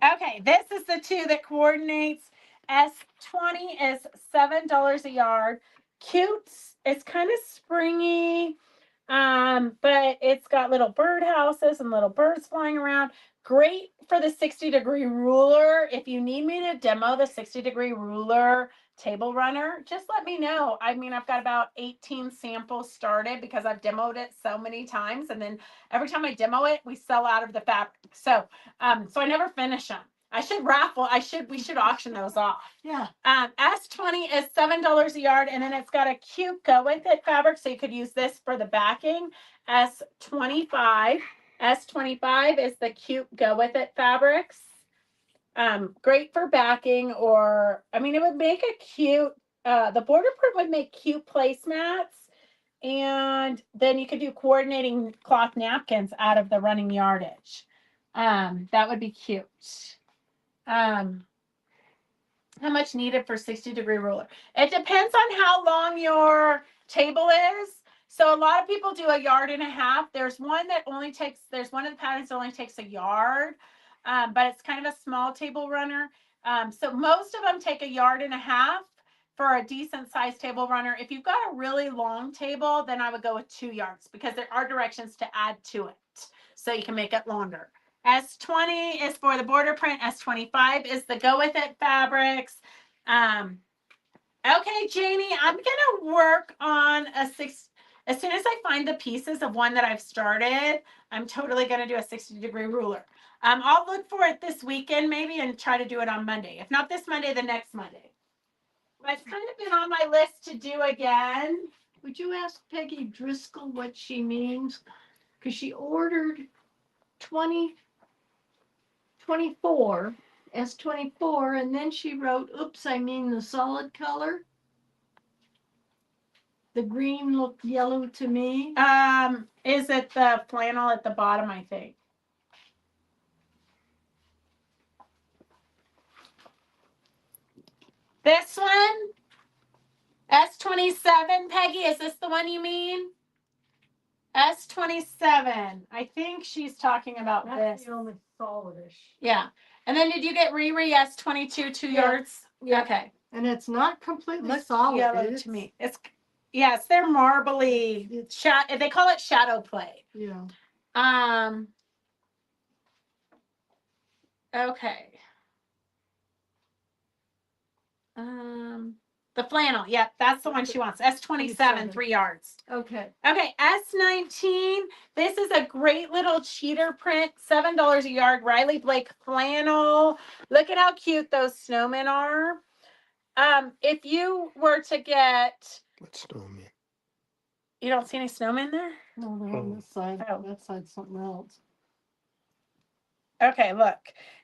Okay, this is the 2 that coordinates. S20 is $7 a yard. Cute. It's kind of springy, but it's got little bird houses and little birds flying around. Great for the 60-degree ruler. If you need me to demo the 60-degree ruler table runner, just let me know. I mean, I've got about 18 samples started because I've demoed it so many times, and then every time I demo it, we sell out of the fabric. So I never finish them. We should auction those off. Yeah. S20 is $7 a yard, and then it's got a cute go with it fabric, so you could use this for the backing. S25 is the cute go with it fabrics. Great for backing, or it would make a cute. The border print would make cute placemats, and then you could do coordinating cloth napkins out of the running yardage. That would be cute. How much needed for 60-degree ruler? It depends on how long your table is. So a lot of people do 1.5 yards. There's one of the patterns that only takes 1 yard, but it's kind of a small table runner. So most of them take 1.5 yards for a decent sized table runner. If you've got a really long table, then I would go with 2 yards because there are directions to add to it, so you can make it longer. S20 is for the border print. S25 is the go with it fabrics. Okay, Janie, I'm gonna work on as soon as I find the pieces of one that I've started, I'm totally gonna do a 60-degree ruler. I'll look for it this weekend maybe and try to do it on Monday. If not this Monday, the next Monday. But it's kind of been on my list to do again. Would you ask Peggy Driscoll what she means? Because she ordered 24, S24, and then she wrote, oops, I mean the solid color. The green looked yellow to me. Is it the flannel at the bottom, I think? This one? S27, Peggy, is this the one you mean? S27. I think she's talking about That's this. the only solidish. Yeah. And then did you get Riri S22 2 Yeah. yards? Yeah. Okay. And it's not completely Looks solid. yellow It's to me. It's Yes, they're marbly. They call it shadow play. Yeah. Okay. The flannel. Yep, that's the one she wants. S27, 27. 3 yards. Okay. Okay, S19. This is a great little cheater print, $7 a yard. Riley Blake flannel. Look at how cute those snowmen are. If you were to get, Let's storm in. you don't see any snowmen there? No, they're on Oh. this side. Oh. That side's something else. Okay, look.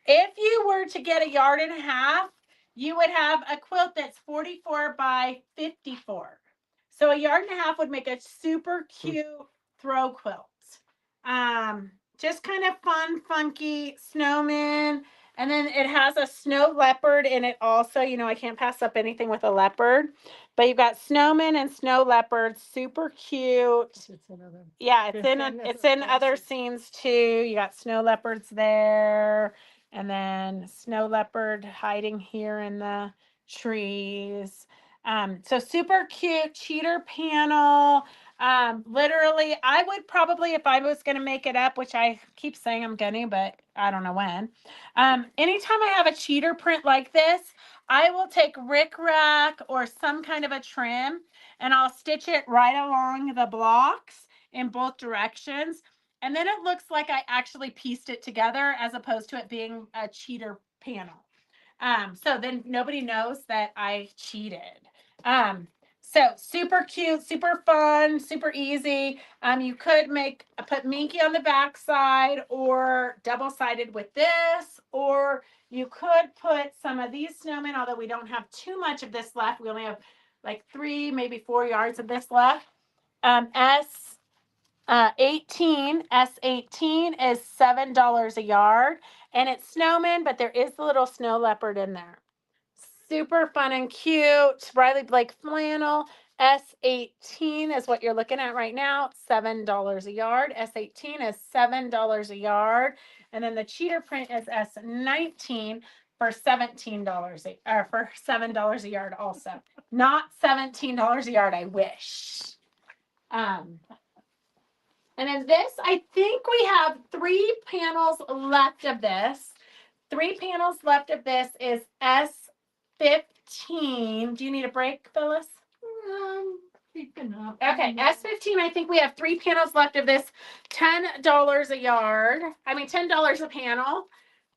If you were to get a yard and a half, you would have a quilt that's 44 by 54. So a yard and a half would make a super cute throw quilt. Just kind of fun, funky snowman. And then it has a snow leopard in it also. You know, I can't pass up anything with a leopard. But you've got snowman and snow leopard, super cute. It's another. Yeah, It's in other it's in other places. scenes too. You got snow leopards there, and then snow leopard hiding here in the trees. So super cute cheater panel. Literally, I would probably, if I was gonna make it up, which I keep saying I'm gonna, but I don't know when. Anytime I have a cheater print like this, I will take rickrack or some kind of a trim and I'll stitch it right along the blocks in both directions. And then it looks like I actually pieced it together as opposed to it being a cheater panel. So then nobody knows that I cheated. So super cute, super fun, super easy. You could put Minky on the back side or double-sided with this, or you could put some of these snowmen, although we don't have too much of this left. We only have like 3, maybe 4 yards of this left. S18 is $7 a yard, and it's snowman, but there is the little snow leopard in there. Super fun and cute. Riley Blake flannel. S18 is what you're looking at right now. $7 a yard. S18 is $7 a yard, and then the cheater print is S19 for $17 or for $7 a yard also. Not $17 a yard. I wish. And then this, I think we have 3 panels left of this. 3 panels left of this is S15. Do you need a break, Phyllis? Keeping up. Okay, S15, I think we have 3 panels left of this. $10 a yard. I mean, $10 a panel.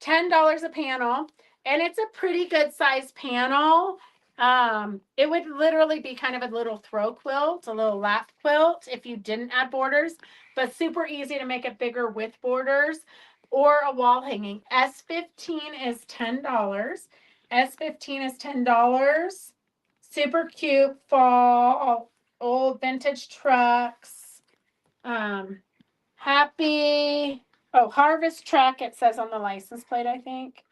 $10 a panel. And it's a pretty good size panel. It would literally be kind of a little throw quilt, a little lap quilt if you didn't add borders, but super easy to make it bigger with borders or a wall hanging. S15 is $10. S15 is $10. Super cute fall, old vintage trucks. Harvest truck, it says on the license plate, I think.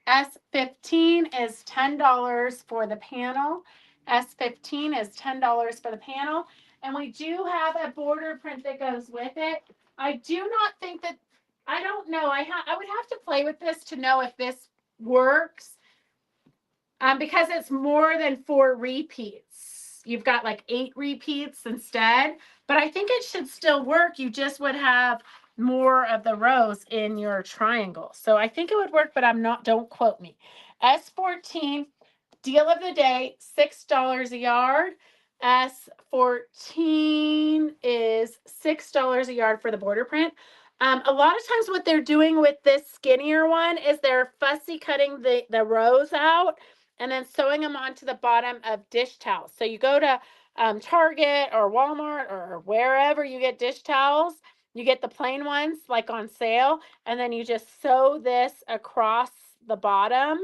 S15 is $10 for the panel. S15 is $10 for the panel. And we do have a border print that goes with it. I do not think that, I don't know. I would have to play with this to know if this works. Because it's more than 4 repeats. You've got like 8 repeats instead. But I think it should still work. You just would have more of the rows in your triangle. So I think it would work, but don't quote me. S14, deal of the day, $6 a yard. S14 is $6 a yard for the border print. A lot of times what they're doing with this skinnier one is they're fussy cutting the rows out and then sewing them onto the bottom of dish towels. So you go to Target or Walmart or wherever you get dish towels, you get the plain ones like on sale, and then you just sew this across the bottom.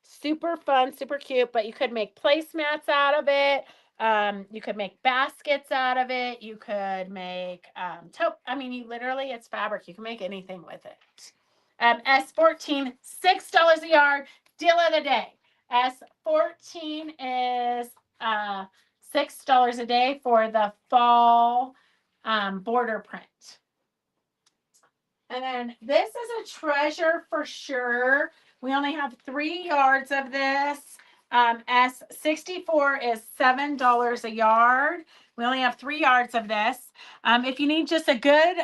Super fun, super cute, but you could make placemats out of it. You could make baskets out of it. You could make it's fabric. You can make anything with it. S14, $6 a yard, deal of the day. S14 is $6 a day for the fall border print. And then this is a treasure for sure. We only have 3 yards of this. S64 is $7 a yard. We only have 3 yards of this. If you need just a good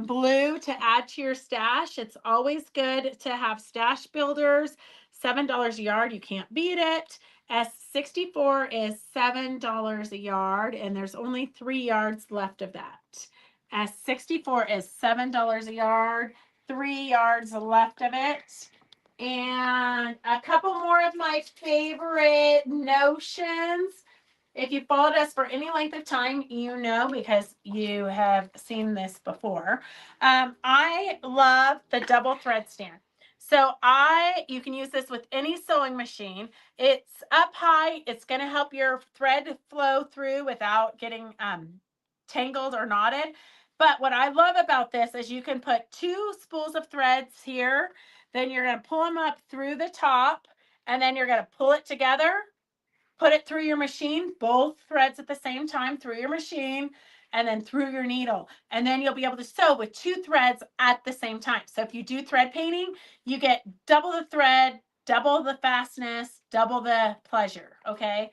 blue to add to your stash, it's always good to have stash builders. $7 a yard, you can't beat it. S64 is $7 a yard, and there's only 3 yards left of that. S64 is $7 a yard, 3 yards left of it. And a couple more of my favorite notions. If you followed us for any length of time, you know, because you have seen this before. I love the double thread stand. So you can use this with any sewing machine. It's up high. It's going to help your thread flow through without getting tangled or knotted. But what I love about this is you can put 2 spools of threads here. Then you're going to pull them up through the top, and then you're going to pull it together, put it through your machine, both threads at the same time through your machine, and then through your needle. And then you'll be able to sew with 2 threads at the same time. So if you do thread painting, you get double the thread, double the fastness, double the pleasure. Okay.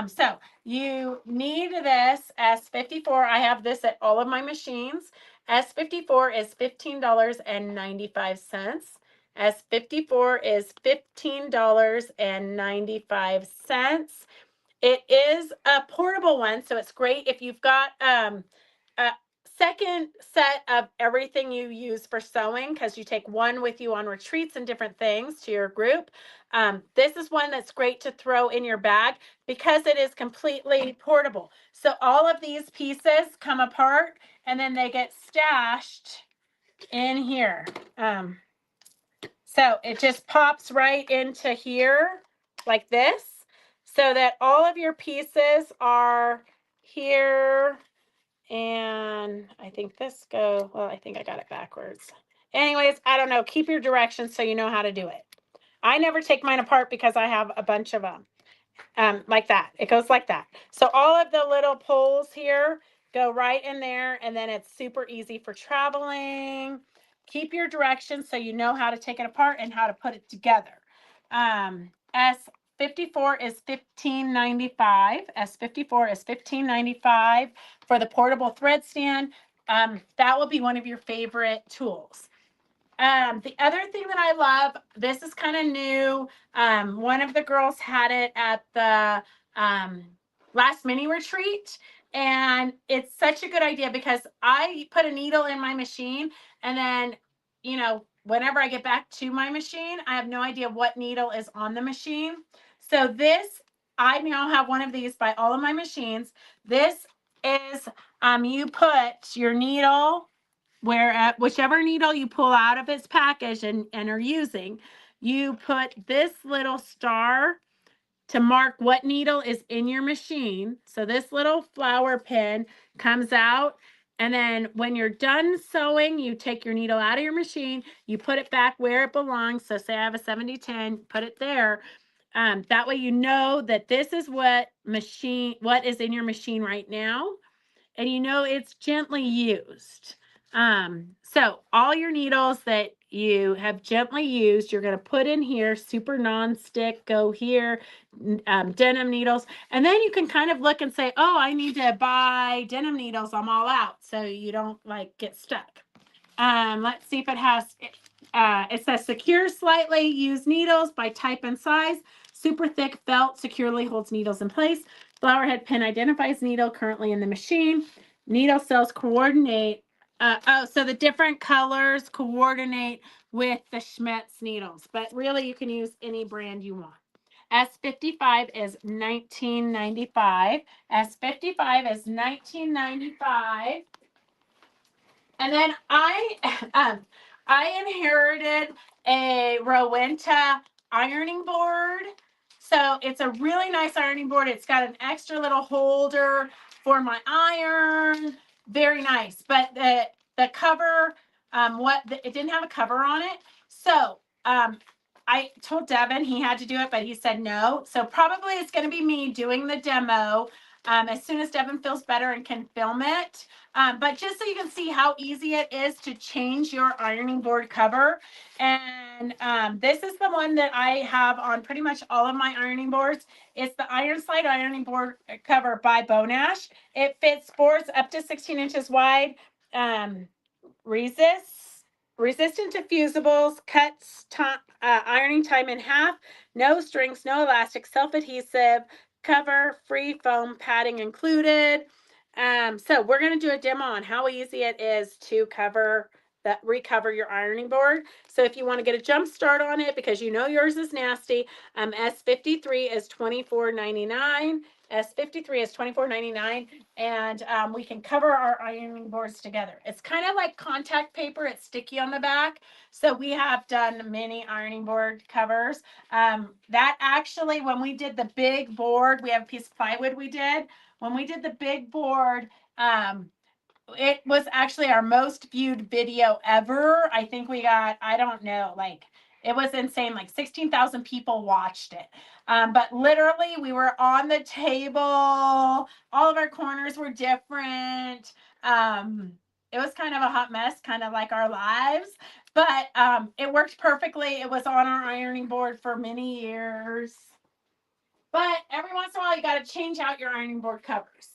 So you need this S54. I have this at all of my machines. S54 is $15.95. S54 is $15.95. It is a portable one, so it's great if you've got a second set of everything you use for sewing, because you take one with you on retreats and different things to your group. This is one that's great to throw in your bag because it is completely portable. So all of these pieces come apart and then they get stashed in here. So it just pops right into here like this, so that all of your pieces are here. And I think I think I got it backwards. Anyways, I don't know. Keep your directions so you know how to do it. I never take mine apart because I have a bunch of them like that. It goes like that. So all of the little poles here go right in there, and then it's super easy for traveling. Keep your directions so you know how to take it apart and how to put it together. S54 is $15.95. S54 is $15.95 for the portable thread stand. That will be one of your favorite tools. The other thing that I love, this is kind of new. One of the girls had it at the last mini retreat, and it's such a good idea because I put a needle in my machine, and then, you know, whenever I get back to my machine, I have no idea what needle is on the machine. So I now have one of these by all of my machines. This is, you put your needle whichever needle you pull out of its package and are using, you put this little star to mark what needle is in your machine. So this little flower pin comes out, and then when you're done sewing, you take your needle out of your machine, you put it back where it belongs. So say I have a 7010, put it there. That way you know that this is what is in your machine right now, and you know it's gently used. So all your needles that you have gently used, you're going to put in here. Super non-stick, go here, denim needles. And then you can kind of look and say, oh, I need to buy denim needles. I'm all out. So you don't like get stuck. Let's see if it has, it says secure slightly used needles by type and size. Super thick felt securely holds needles in place. Flower head pin identifies needle currently in the machine. Needle cells coordinate. So the different colors coordinate with the Schmetz needles, but really you can use any brand you want. S55 is $19.95. S55 is $19.95. And then I inherited a Rowenta ironing board. So it's a really nice ironing board. It's got an extra little holder for my iron. Very nice. But the cover, it didn't have a cover on it. So I told Devin he had to do it, but he said no. So probably it's going to be me doing the demo as soon as Devin feels better and can film it. But just so you can see how easy it is to change your ironing board cover. And this is the one that I have on pretty much all of my ironing boards. It's the Iron Slide ironing board cover by Bonash. It fits boards up to 16 inches wide. Resistant to fusibles, cuts ironing time in half, no strings, no elastic, self-adhesive, cover, free foam padding included. So we're going to do a demo on how easy it is to recover your ironing board. So if you want to get a jump start on it because you know yours is nasty, S53 is $24.99. S53 is $24.99, and we can cover our ironing boards together. It's kind of like contact paper. It's sticky on the back. So we have done many ironing board covers. That actually, when we did the big board, we have a piece of plywood we did. When we did the big board, it was actually our most viewed video ever. I think we got, I don't know, like it was insane. Like 16,000 people watched it. But literally we were on the table. All of our corners were different. It was kind of a hot mess, kind of like our lives, but it worked perfectly. It was on our ironing board for many years. But every once in a while, you got to change out your ironing board covers.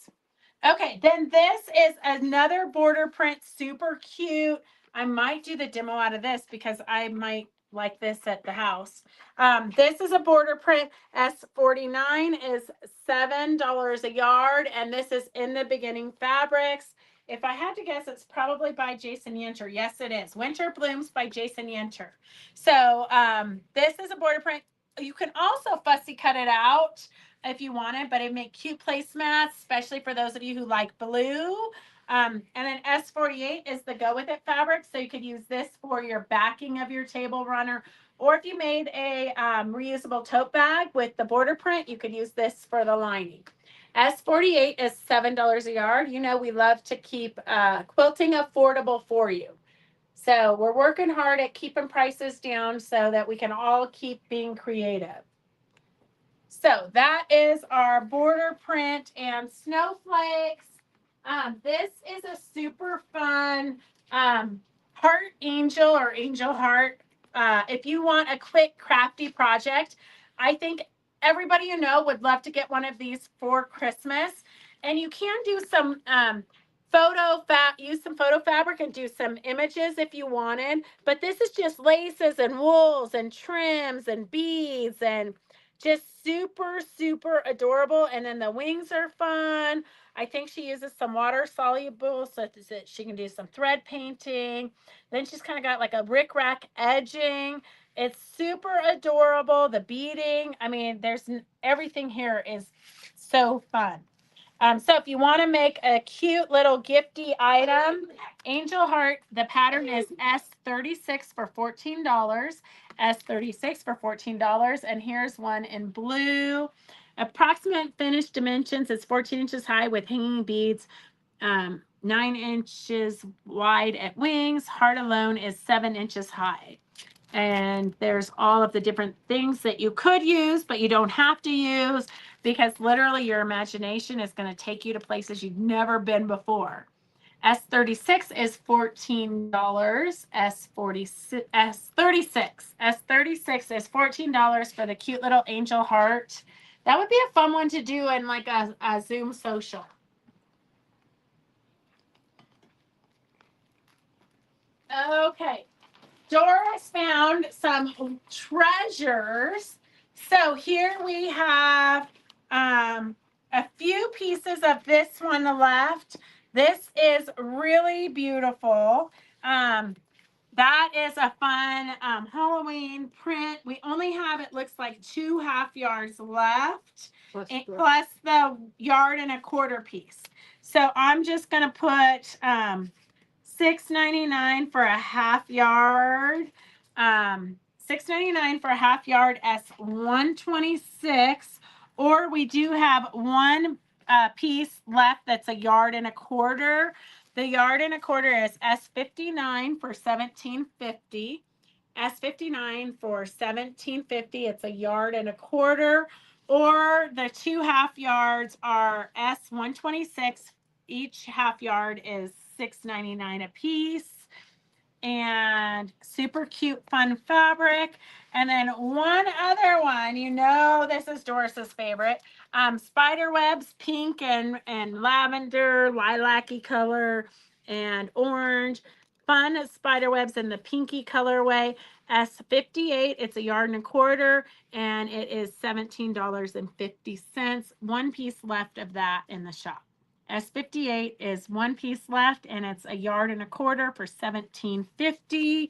Okay, then this is another border print, super cute. I might do the demo out of this because I might like this at the house. This is a border print. S49 is $7 a yard, and this is In the Beginning Fabrics. If I had to guess, it's probably by Jason Yenter. Yes, it is. Winter Blooms by Jason Yenter. So this is a border print. You can also fussy cut it out if you want it, but it make cute placemats, especially for those of you who like blue. And then S48 is the Go With It fabric, so you could use this for your backing of your table runner, or if you made a reusable tote bag with the border print, you could use this for the lining. S48 is $7 a yard. You know we love to keep quilting affordable for you. So we're working hard at keeping prices down so that we can all keep being creative. So that is our border print and snowflakes. This is a super fun heart angel or angel heart. If you want a quick crafty project, I think everybody you know would love to get one of these for Christmas. And you can do some use some photo fabric and do some images if you wanted. But this is just laces and wools and trims and beads and just super, super adorable. And then the wings are fun. I think she uses some water soluble so that she can do some thread painting. Then she's kind of got like a rickrack edging. It's super adorable. The beading, I mean, everything here is so fun. So if you want to make a cute little gifty item, Angel Heart, the pattern is S36 for $14. S36 for $14. And here's one in blue. Approximate finished dimensions is 14 inches high with hanging beads, 9 inches wide at wings. Heart alone is 7 inches high. And there's all of the different things that you could use, but you don't have to use because literally your imagination is going to take you to places you've never been before. S36 is $14. S36 is $14 for the cute little angel heart. That would be a fun one to do in like a Zoom social. Okay. Doris found some treasures. So here we have a few pieces of this one left. This is really beautiful. That is a fun Halloween print. We only have, it looks like 2 half yards left, plus the 1.25 yard piece. So I'm just going to put $6.99 for a half yard. $6.99 for a half yard S126. Or we do have one piece left that's a 1.25 yards. The 1.25 yards is S59 for $17.50. S59 for $17.50. It's a 1.25 yards or the 2 half yards are S126. Each half yard is $6.99 a piece. And super cute, fun fabric. And then one other one, this is Doris's favorite. Spider webs, pink and lavender, lilac-y color, and orange. Fun spider webs in the pinky colorway. S58, it's a yard and a quarter, and it is $17.50. One piece left of that in the shop. S58 is one piece left, and it's a yard and a quarter for $17.50.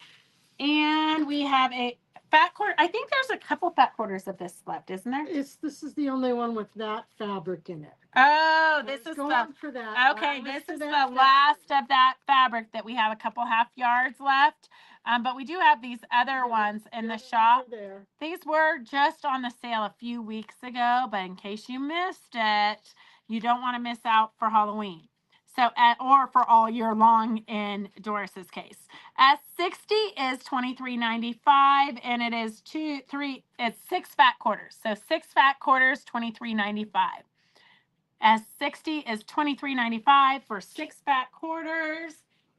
And we have a fat quarter. I think there's a couple fat quarters of this left, isn't there? This is the only one with that fabric in it. Oh, I this was is the going for that. okay. I was This for is that the fabric. last of that fabric that we have a couple half yards left. But we do have these other ones in the other ones shop. are there. These were just on the sale a few weeks ago, but in case you missed it, you don't want to miss out for Halloween. So, or for all year long in Doris's case. S60 is $23.95, and it is it's 6 fat quarters. So 6 fat quarters, $23.95. S60 is $23.95 for 6 fat quarters.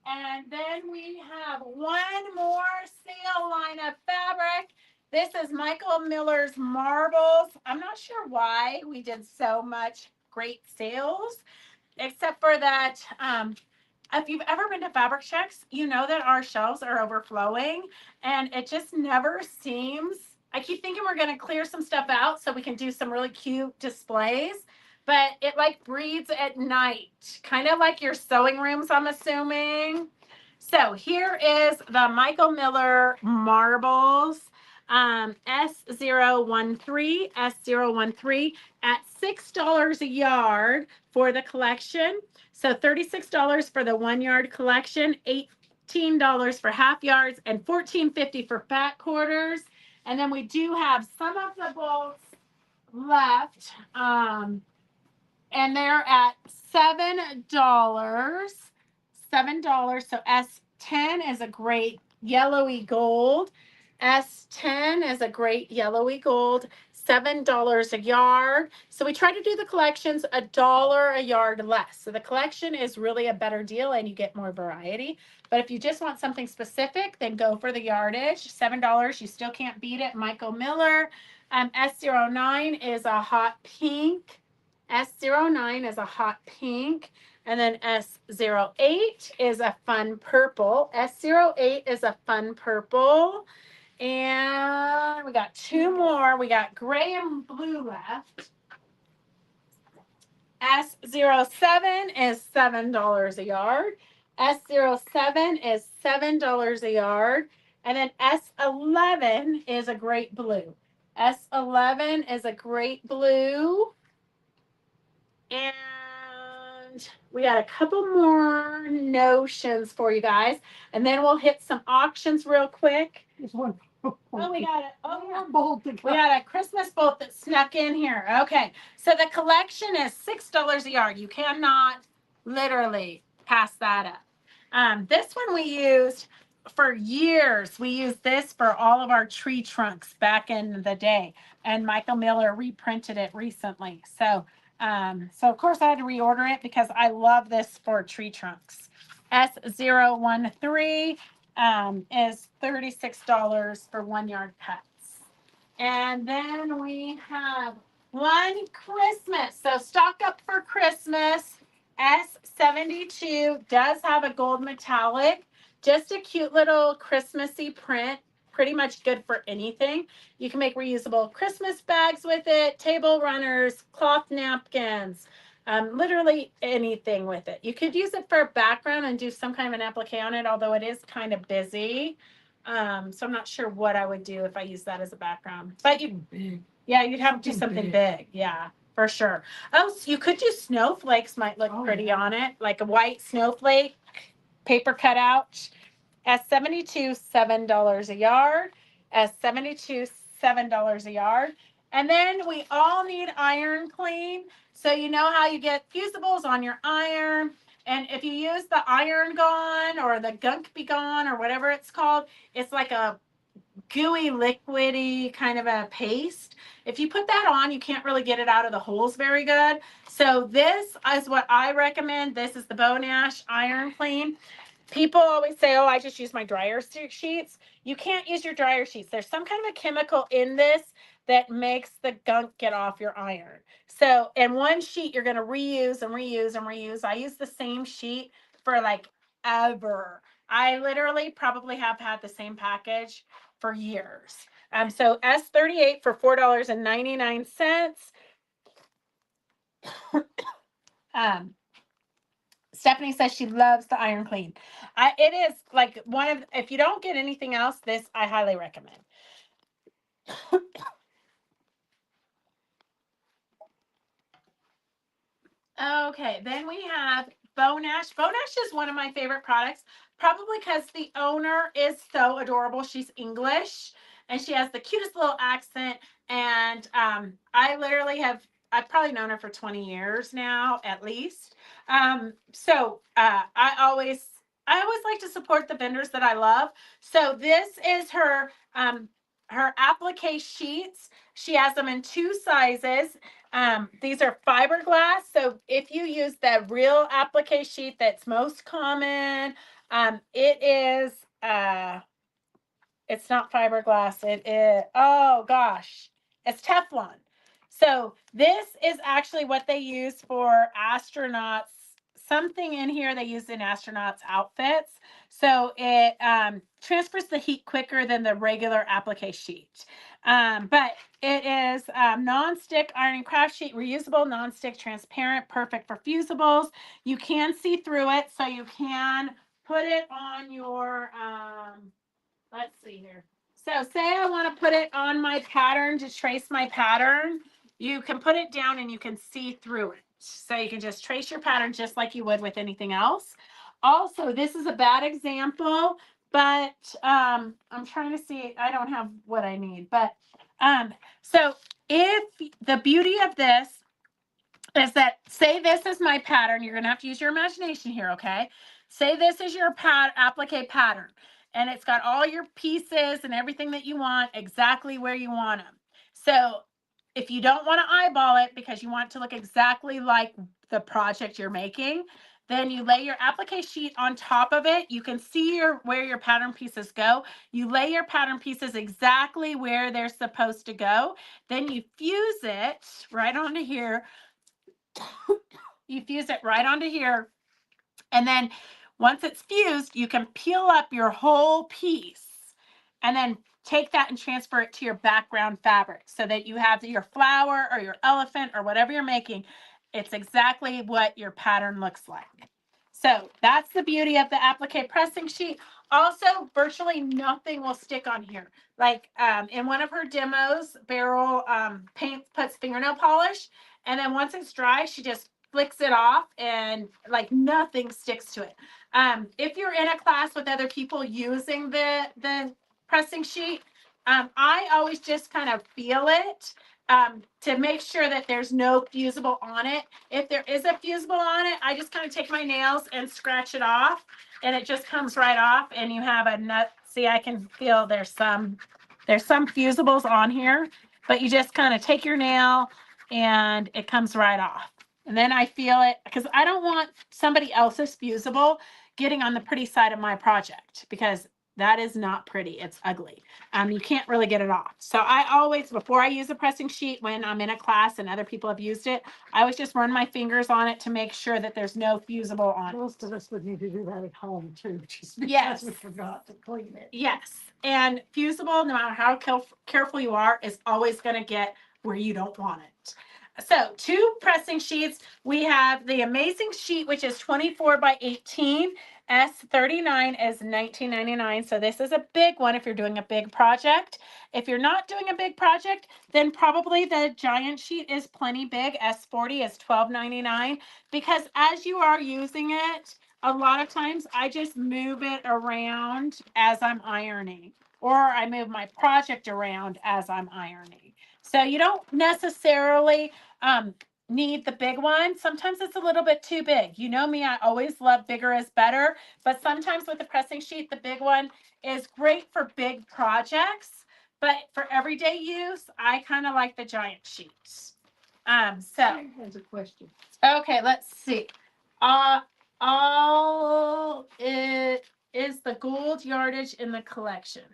And then we have one more sale line of fabric. This is Michael Miller's Marbles. I'm not sure why we did so much great sales, except for that if you've ever been to Fabric Checks, you know that our shelves are overflowing, and it just never seems. I keep thinking we're going to clear some stuff out so we can do some really cute displays, but it like breeds at night, kind of like your sewing rooms, I'm assuming. So here is the Michael Miller Marbles. S013, S013 at $6 a yard for the collection. So $36 for the 1 yard collection, $18 for half yards, and $14.50 for fat quarters. And then we do have some of the bolts left, and they're at $7. $7. So S10 is a great yellowy gold. S10 is a great yellowy gold. $7 a yard. So we try to do the collections $1 a yard less. So the collection is really a better deal and you get more variety. But if you just want something specific, then go for the yardage. $7, you still can't beat it. Michael Miller. S09 is a hot pink. S09 is a hot pink. And then S08 is a fun purple. S08 is a fun purple. And we got 2 more. We got gray and blue left. S07 is $7 a yard. S07 is $7 a yard. And then S11 is a great blue. S11 is a great blue. And we got a couple more notions for you guys. And then we'll hit some auctions real quick. There's one. Oh, we got it. Oh, One yeah. more bolt to We go. got a Christmas bolt that snuck in here. Okay. So the collection is $6 a yard. You cannot literally pass that up. This one we used for years. We used this for all of our tree trunks back in the day. And Michael Miller reprinted it recently. So of course I had to reorder it because I love this for tree trunks. S013 is $36 for 1 yard cuts. And then we have one Christmas. So stock up for Christmas. S72 does have a gold metallic. Just a cute little Christmassy print. Pretty much good for anything. You can make reusable Christmas bags with it, table runners, cloth napkins, literally anything with it. You could use it for a background and do some kind of an applique on it, although it is kind of busy. So I'm not sure what I would do if I use that as a background. But you'd have to do something big. Yeah, for sure. Oh, so you could do snowflakes, might look pretty on it, like a white snowflake, paper cutout. S72, $7 a yard. S72, $7 a yard. And then we all need iron clean. So you know how you get fusibles on your iron. And if you use the Iron Gone or the Gunk Be Gone or whatever it's called, it's like a gooey, liquidy kind of a paste. If you put that on, you can't really get it out of the holes very good. So this is what I recommend. This is the Beau Nash Iron Clean. People always say, oh, I just use my dryer sheets. You can't use your dryer sheets. There's some kind of a chemical in this that makes the gunk get off your iron. So, in one sheet, you're going to reuse and reuse and reuse. I use the same sheet for like ever. I literally probably have had the same package for years. So S38 for $4.99. Stephanie says she loves the Iron Clean. It is like one of, if you don't get anything else, this I highly recommend. Okay, then we have Beau Nash. Beau Nash is one of my favorite products, probably because the owner is so adorable. She's English and she has the cutest little accent. And I literally have, I've probably known her for 20 years now, at least. I always like to support the vendors that I love. So this is her applique sheets. She has them in 2 sizes. These are fiberglass. So if you use the real applique sheet that's most common, it is, it's not fiberglass. It is, oh gosh, it's Teflon. So this is actually what they use for astronauts. Something in here they use in astronauts' outfits. So it transfers the heat quicker than the regular applique sheet. But it is non-stick iron and craft sheet, reusable, non-stick, transparent, perfect for fusibles. You can see through it, so you can put it on your, let's see here. So say I want to put it on my pattern to trace my pattern. You can put it down and you can see through it. So you can just trace your pattern just like you would with anything else. Also, this is a bad example, but I'm trying to see, I don't have what I need, but so if the beauty of this is that, say this is my pattern, you're going to have to use your imagination here, okay? Say this is your applique pattern, and it's got all your pieces and everything that you want exactly where you want them. So if you don't want to eyeball it because you want it to look exactly like the project you're making, then you lay your applique sheet on top of it. You can see where your pattern pieces go. You lay your pattern pieces exactly where they're supposed to go. Then you fuse it right onto here. You fuse it right onto here. And then once it's fused, you can peel up your whole piece and then take that and transfer it to your background fabric so that you have your flower or your elephant or whatever you're making. It's exactly what your pattern looks like. So that's the beauty of the applique pressing sheet. Also, virtually nothing will stick on here. Like in one of her demos, Beryl puts fingernail polish, and then once it's dry, she just flicks it off and like nothing sticks to it. If you're in a class with other people using the pressing sheet, I always just kind of feel it to make sure that there's no fusible on it. If there is a fusible on it, I just kind of take my nails and scratch it off, and it just comes right off, and you have a nut. See, I can feel there's some fusibles on here, but you just kind of take your nail and it comes right off. And then I feel it because I don't want somebody else's fusible getting on the pretty side of my project because that is not pretty. It's ugly. You can't really get it off. So I always, before I use a pressing sheet, when I'm in a class and other people have used it, I always just run my fingers on it to make sure that there's no fusible on it. Most of us would need to do that at home too, just because Yes. we forgot to clean it. Yes. And fusible, no matter how careful you are, is always going to get where you don't want it. So 2 pressing sheets. We have the Amazing Sheet, which is 24 by 18. S39 is $19.99. So this is a big one if you're doing a big project. If you're not doing a big project, then probably the giant sheet is plenty big. S40 is $12.99 because as you are using it, a lot of times I just move it around as I'm ironing, or I move my project around as I'm ironing. So you don't necessarily need the big one. Sometimes it's a little bit too big. You know me, I always love bigger is better, but sometimes with the pressing sheet, the big one is great for big projects, but for everyday use, I kind of like the giant sheets. So Has a question. okay, let's see. All it is the gold yardage in the collection.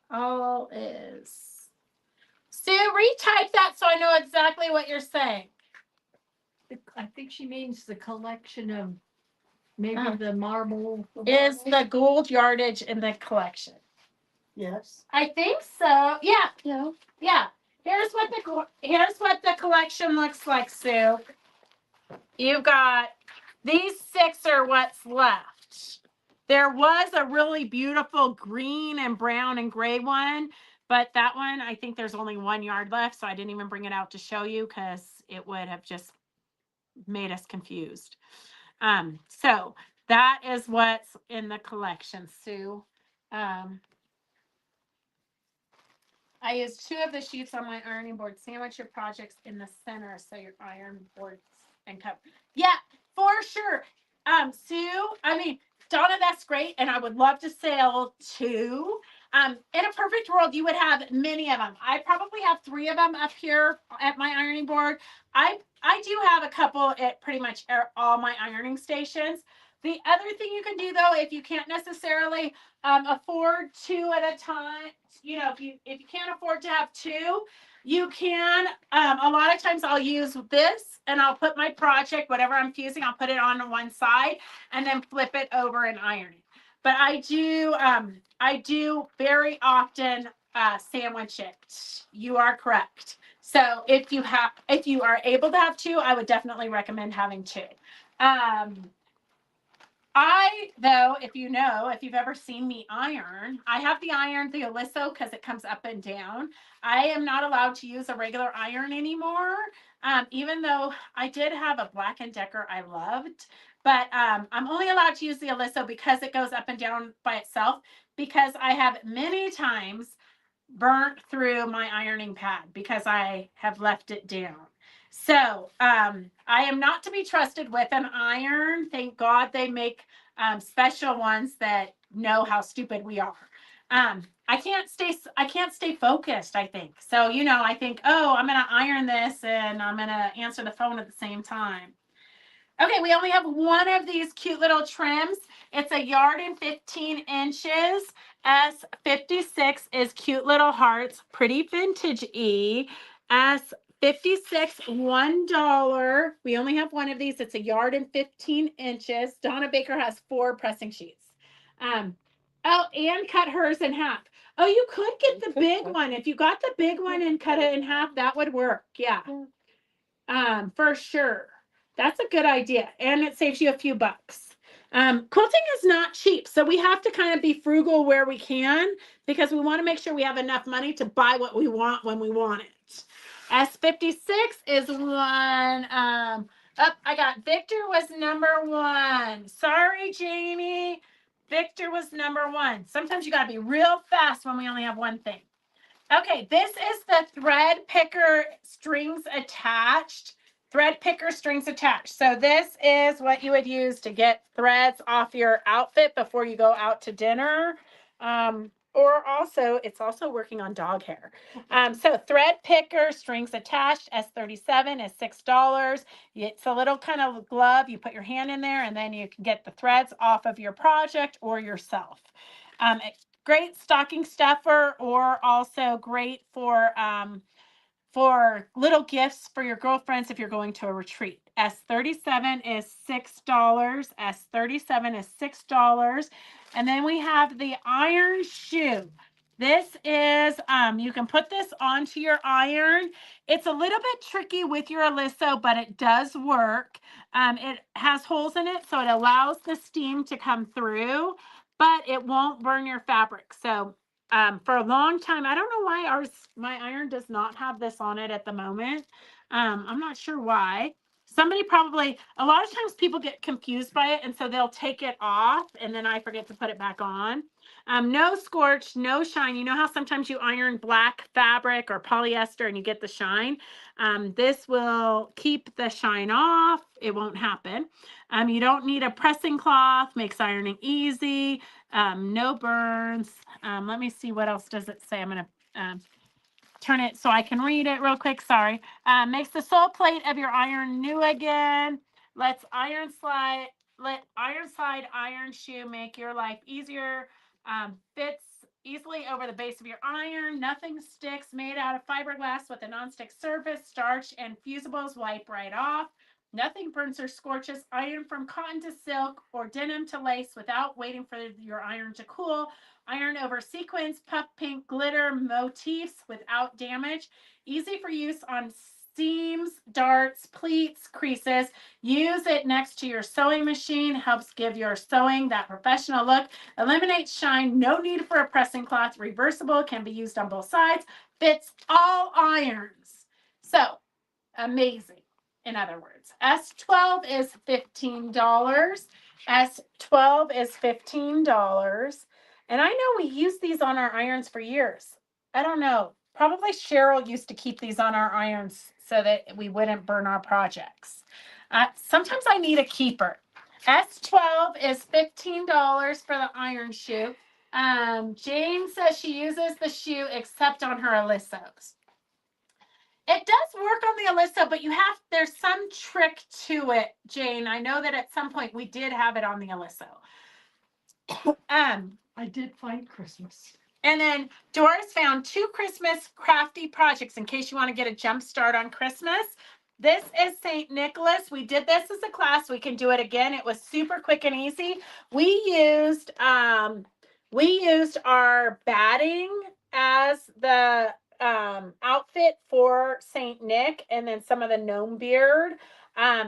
All is. Sue, retype that so I know exactly what you're saying. I think she means the collection of maybe Oh. the marble. Is the gold yardage in the collection? Yes. I think so. Yeah, No. yeah. Here's what the collection looks like, Sue. You've got these 6 are what's left. There was a really beautiful green and brown and gray one, but that one, I think there's only 1 yard left, so I didn't even bring it out to show you because it would have just made us confused. So that is what's in the collection, Sue. I used 2 of the sheets on my ironing board. Sandwich your projects in the center so your iron boards and cup. Yeah, for sure. Sue, I mean, Donna, that's great, and I would love to sell 2. In a perfect world, you would have many of them. I probably have 3 of them up here at my ironing board. I do have a couple at pretty much all my ironing stations. The other thing you can do though, if you can't necessarily afford 2 at a time, you know, if you can't afford to have 2, you can. A lot of times I'll use this and I'll put my project, whatever I'm fusing, I'll put it on one side and then flip it over and iron it. But I do very often sandwich it. You are correct. So if you are able to have 2, I would definitely recommend having 2. Though, if you've ever seen me iron, I have the iron, the Oliso, because it comes up and down. I am not allowed to use a regular iron anymore, even though I did have a Black & Decker I loved. But I'm only allowed to use the Oliso because it goes up and down by itself, because I have many times burnt through my ironing pad because I have left it down. So I am not to be trusted with an iron. Thank God they make special ones that know how stupid we are. I can't stay focused, I think. So, I think, oh, I'm gonna iron this and I'm gonna answer the phone at the same time. Okay, we only have 1 of these cute little trims. It's 1 yard and 15 inches. S56 is cute little hearts, pretty vintage-y. S56, $1. We only have 1 of these. It's 1 yard and 15 inches. Donna Baker has 4 pressing sheets. Oh, and cut hers in half. Oh, you could get the big one. If you got the big one and cut it in half, that would work. Yeah. For sure. That's a good idea. And it saves you a few bucks. Quilting is not cheap. So we have to kind of be frugal where we can, because we want to make sure we have enough money to buy what we want when we want it. S56 is 1. I got Victor was number 1. Sorry, Jamie. Victor was number 1. Sometimes you got to be real fast when we only have 1 thing. Okay, this is the thread picker strings attached. Thread picker strings attached. So this is what you would use to get threads off your outfit before you go out to dinner. Or also, it's also working on dog hair. So thread picker strings attached, S37 is $6. It's a little kind of glove. You put your hand in there and then you can get the threads off of your project or yourself. Great stocking stuffer, or also great for little gifts for your girlfriends if you're going to a retreat. S37 is $6. S37 is $6. And then we have the iron shoe. This is, you can put this onto your iron. It's a little bit tricky with your Oliso, but it does work. It has holes in it, so it allows the steam to come through, but it won't burn your fabric. So for a long time, I don't know why my iron does not have this on it at the moment. I'm not sure why. somebody probably, a lot of times people get confused by it, and so they'll take it off, and then I forget to put it back on. No scorch, no shine. You know how sometimes you iron black fabric or polyester and you get the shine? This will keep the shine off. It won't happen. You don't need a pressing cloth, makes ironing easy. No burns. Let me see, what else does it say? I'm going to turn it so I can read it real quick. Sorry. Makes the sole plate of your iron new again. Let iron slide iron shoe make your life easier. Fits easily over the base of your iron. Nothing sticks. Made out of fiberglass with a nonstick surface. Starch and fusibles wipe right off. Nothing burns or scorches. Iron from cotton to silk or denim to lace without waiting for your iron to cool. Iron over sequins, puff pink, glitter motifs without damage. Easy for use on seams, darts, pleats, creases. Use it next to your sewing machine. Helps give your sewing that professional look. Eliminates shine. No need for a pressing cloth. Reversible. Can be used on both sides. Fits all irons. So, amazing. In other words, S12 is $15. S12 is $15. And I know we use these on our irons for years. I don't know. Probably Cheryl used to keep these on our irons so that we wouldn't burn our projects. Sometimes I need a keeper. S12 is $15 for the iron shoe. Jane says she uses the shoe except on her Alissos. It does work on the Aliso, but there's some trick to it, Jane. I know that at some point we did have it on the Aliso. I did find Christmas. And then Doris found 2 Christmas crafty projects in case you want to get a jump start on Christmas. This is St. Nicholas. We did this as a class. We can do it again. It was super quick and easy. We used our batting as the outfit for St. Nick, and then some of the gnome beard.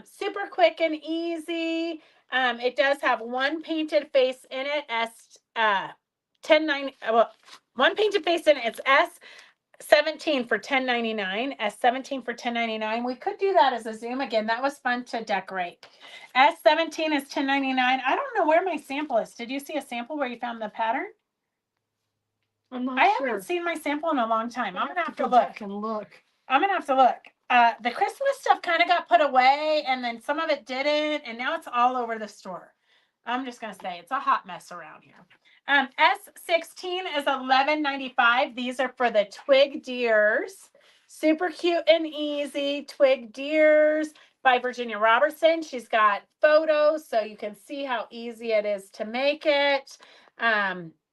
Super quick and easy. It does have one painted face in it. One painted face in it. It's S17 for $10.99. S17 for $10.99. We could do that as a Zoom again. That was fun to decorate. S17 is $10.99. I don't know where my sample is. Did you see a sample where you found the pattern? I'm not I sure. haven't seen my sample in a long time. I'm gonna have to go look. back and look. I'm gonna have to look. The Christmas stuff kind of got put away, and then some of it didn't, and now it's all over the store. I'm just gonna say it's a hot mess around here. S16 is $11.95. These are for the twig deers. Super cute and easy twig deers by Virginia Robertson. She's got photos so you can see how easy it is to make it.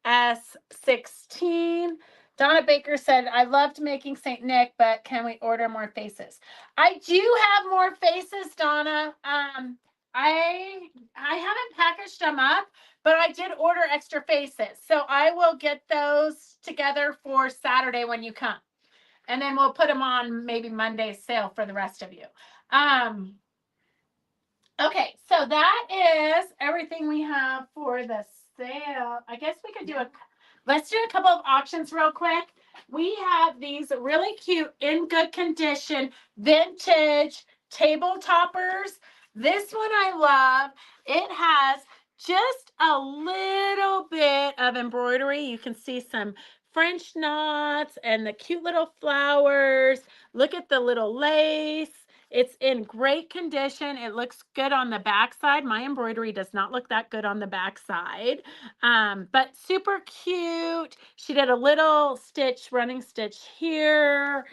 S16. Donna Baker said, I loved making St. Nick, but can we order more faces? I do have more faces, Donna. I haven't packaged them up, but I did order extra faces. So I will get those together for Saturday when you come. And then we'll put them on maybe Monday's sale for the rest of you. Okay, so that is everything we have for the sale. I guess we could do let's do a couple of auctions real quick. We have these really cute, in good condition, vintage table toppers. This one I love. It has just a little bit of embroidery. You can see some French knots and the cute little flowers. Look at the little lace. It's in great condition. It looks good on the backside. My embroidery does not look that good on the backside, but super cute. She did a little running stitch here.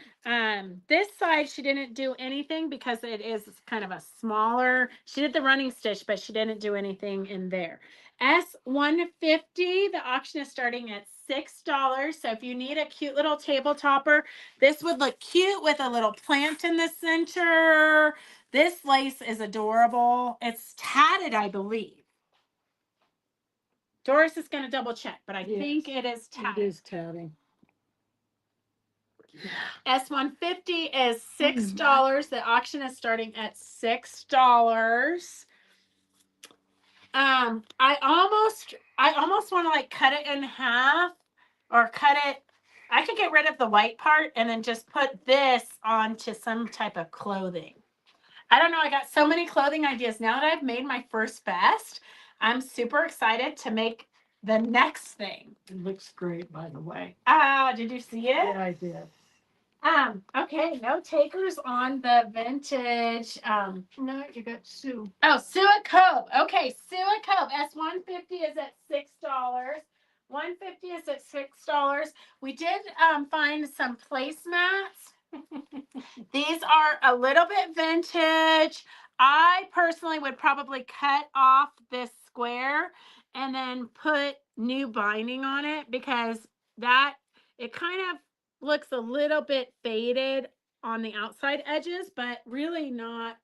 This side, she didn't do anything because it is kind of a smaller. She did the running stitch, but she didn't do anything in there. S150, the auction is starting at $6. So if you need a cute little table topper, this would look cute with a little plant in the center. This lace is adorable. It's tatted, I believe. Doris is going to double check, but I think it is tatted. It is tatting. S150 is $6. The auction is starting at $6. I almost want to like cut it in half or cut it. I could get rid of the white part and then just put this onto some type of clothing. I don't know. I got so many clothing ideas now that I've made my first vest. I'm super excited to make the next thing. It looks great, by the way. Did you see it? Yeah, I did. Okay, no takers on the vintage. No, you got Sue. Oh, Suet Cove. Okay, Suet Cove. S150 is at $6. 150 is at $6. We did find some placemats. These are a little bit vintage. I personally would probably cut off this square and then put new binding on it because that it kind of looks a little bit faded on the outside edges, but really not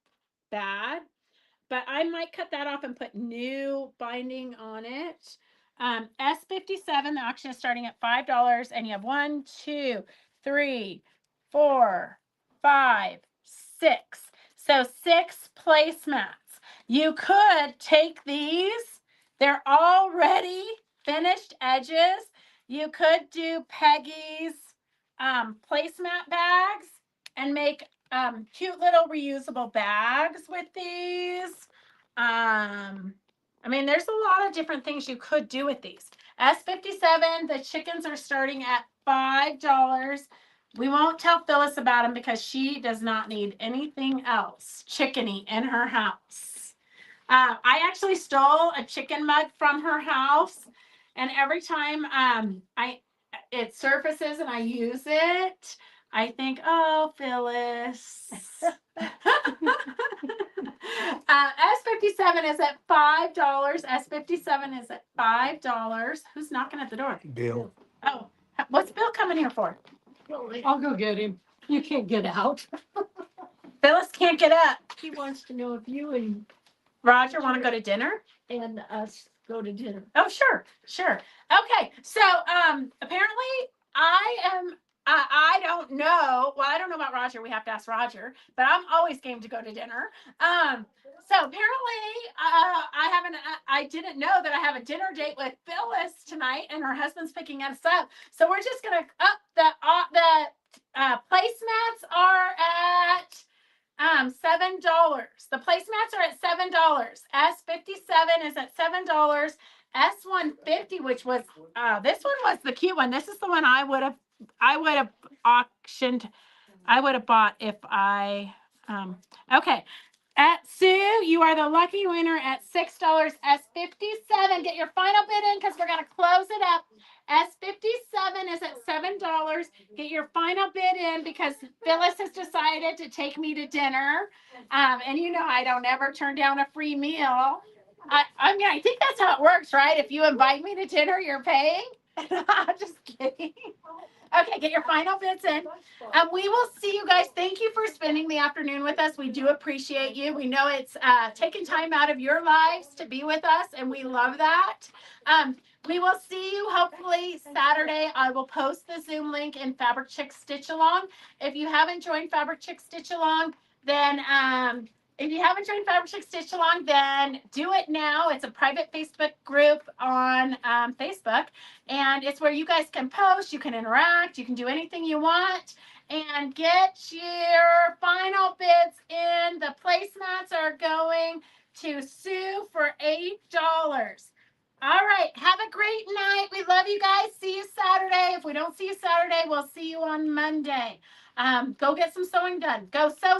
bad. But I might cut that off and put new binding on it. S57, the auction is starting at $5, and you have 1, 2, 3, 4, 5, 6. So 6 placemats. You could take these, they're already finished edges. You could do Peggy's placemat bags and make cute little reusable bags with these. I mean, there's a lot of different things you could do with these. S57, the chickens are starting at $5. We won't tell Phyllis about them because she does not need anything else chickeny in her house. I actually stole a chicken mug from her house, and every time it surfaces and I use it, I think, oh, Phyllis. S57 is at $5. S57 is at $5. Who's knocking at the door? Bill. Oh, what's Bill coming here for? I'll go get him. You can't get out. Phyllis can't get up. He wants to know if you and Roger want to go to dinner? us go to dinner. Oh, sure. Okay, so apparently I don't know. Well, I don't know about Roger. We have to ask Roger, but I'm always game to go to dinner. So apparently I didn't know that I have a dinner date with Phyllis tonight, and her husband's picking us up. So we're just gonna up the placemats are at $7. The placemats are at $7. S57 is at $7. S150, which was this one was the cute one. This is the one I would have auctioned. I would have bought if I okay. At Sue, you are the lucky winner at $6. S57, get your final bid in because we're gonna close it up. S57 is at $7. Get your final bid in because Phyllis has decided to take me to dinner. And you know I don't ever turn down a free meal. I mean, I think that's how it works, right? If you invite me to dinner, you're paying. I'm just kidding. Okay, get your final bids in. We will see you guys. Thank you for spending the afternoon with us. We do appreciate you. We know it's taking time out of your lives to be with us, and we love that. We will see you hopefully Saturday. I will post the Zoom link in Fabric Chick Stitch Along. If you haven't joined Fabric Chick Stitch Along, then do it now. It's a private Facebook group on Facebook, and it's where you guys can post, you can interact, you can do anything you want, and get your final bids in. The placemats are going to Sue for $8. All right. Have a great night. We love you guys. See you Saturday. If we don't see you Saturday, we'll see you on Monday. Go get some sewing done. Go sew.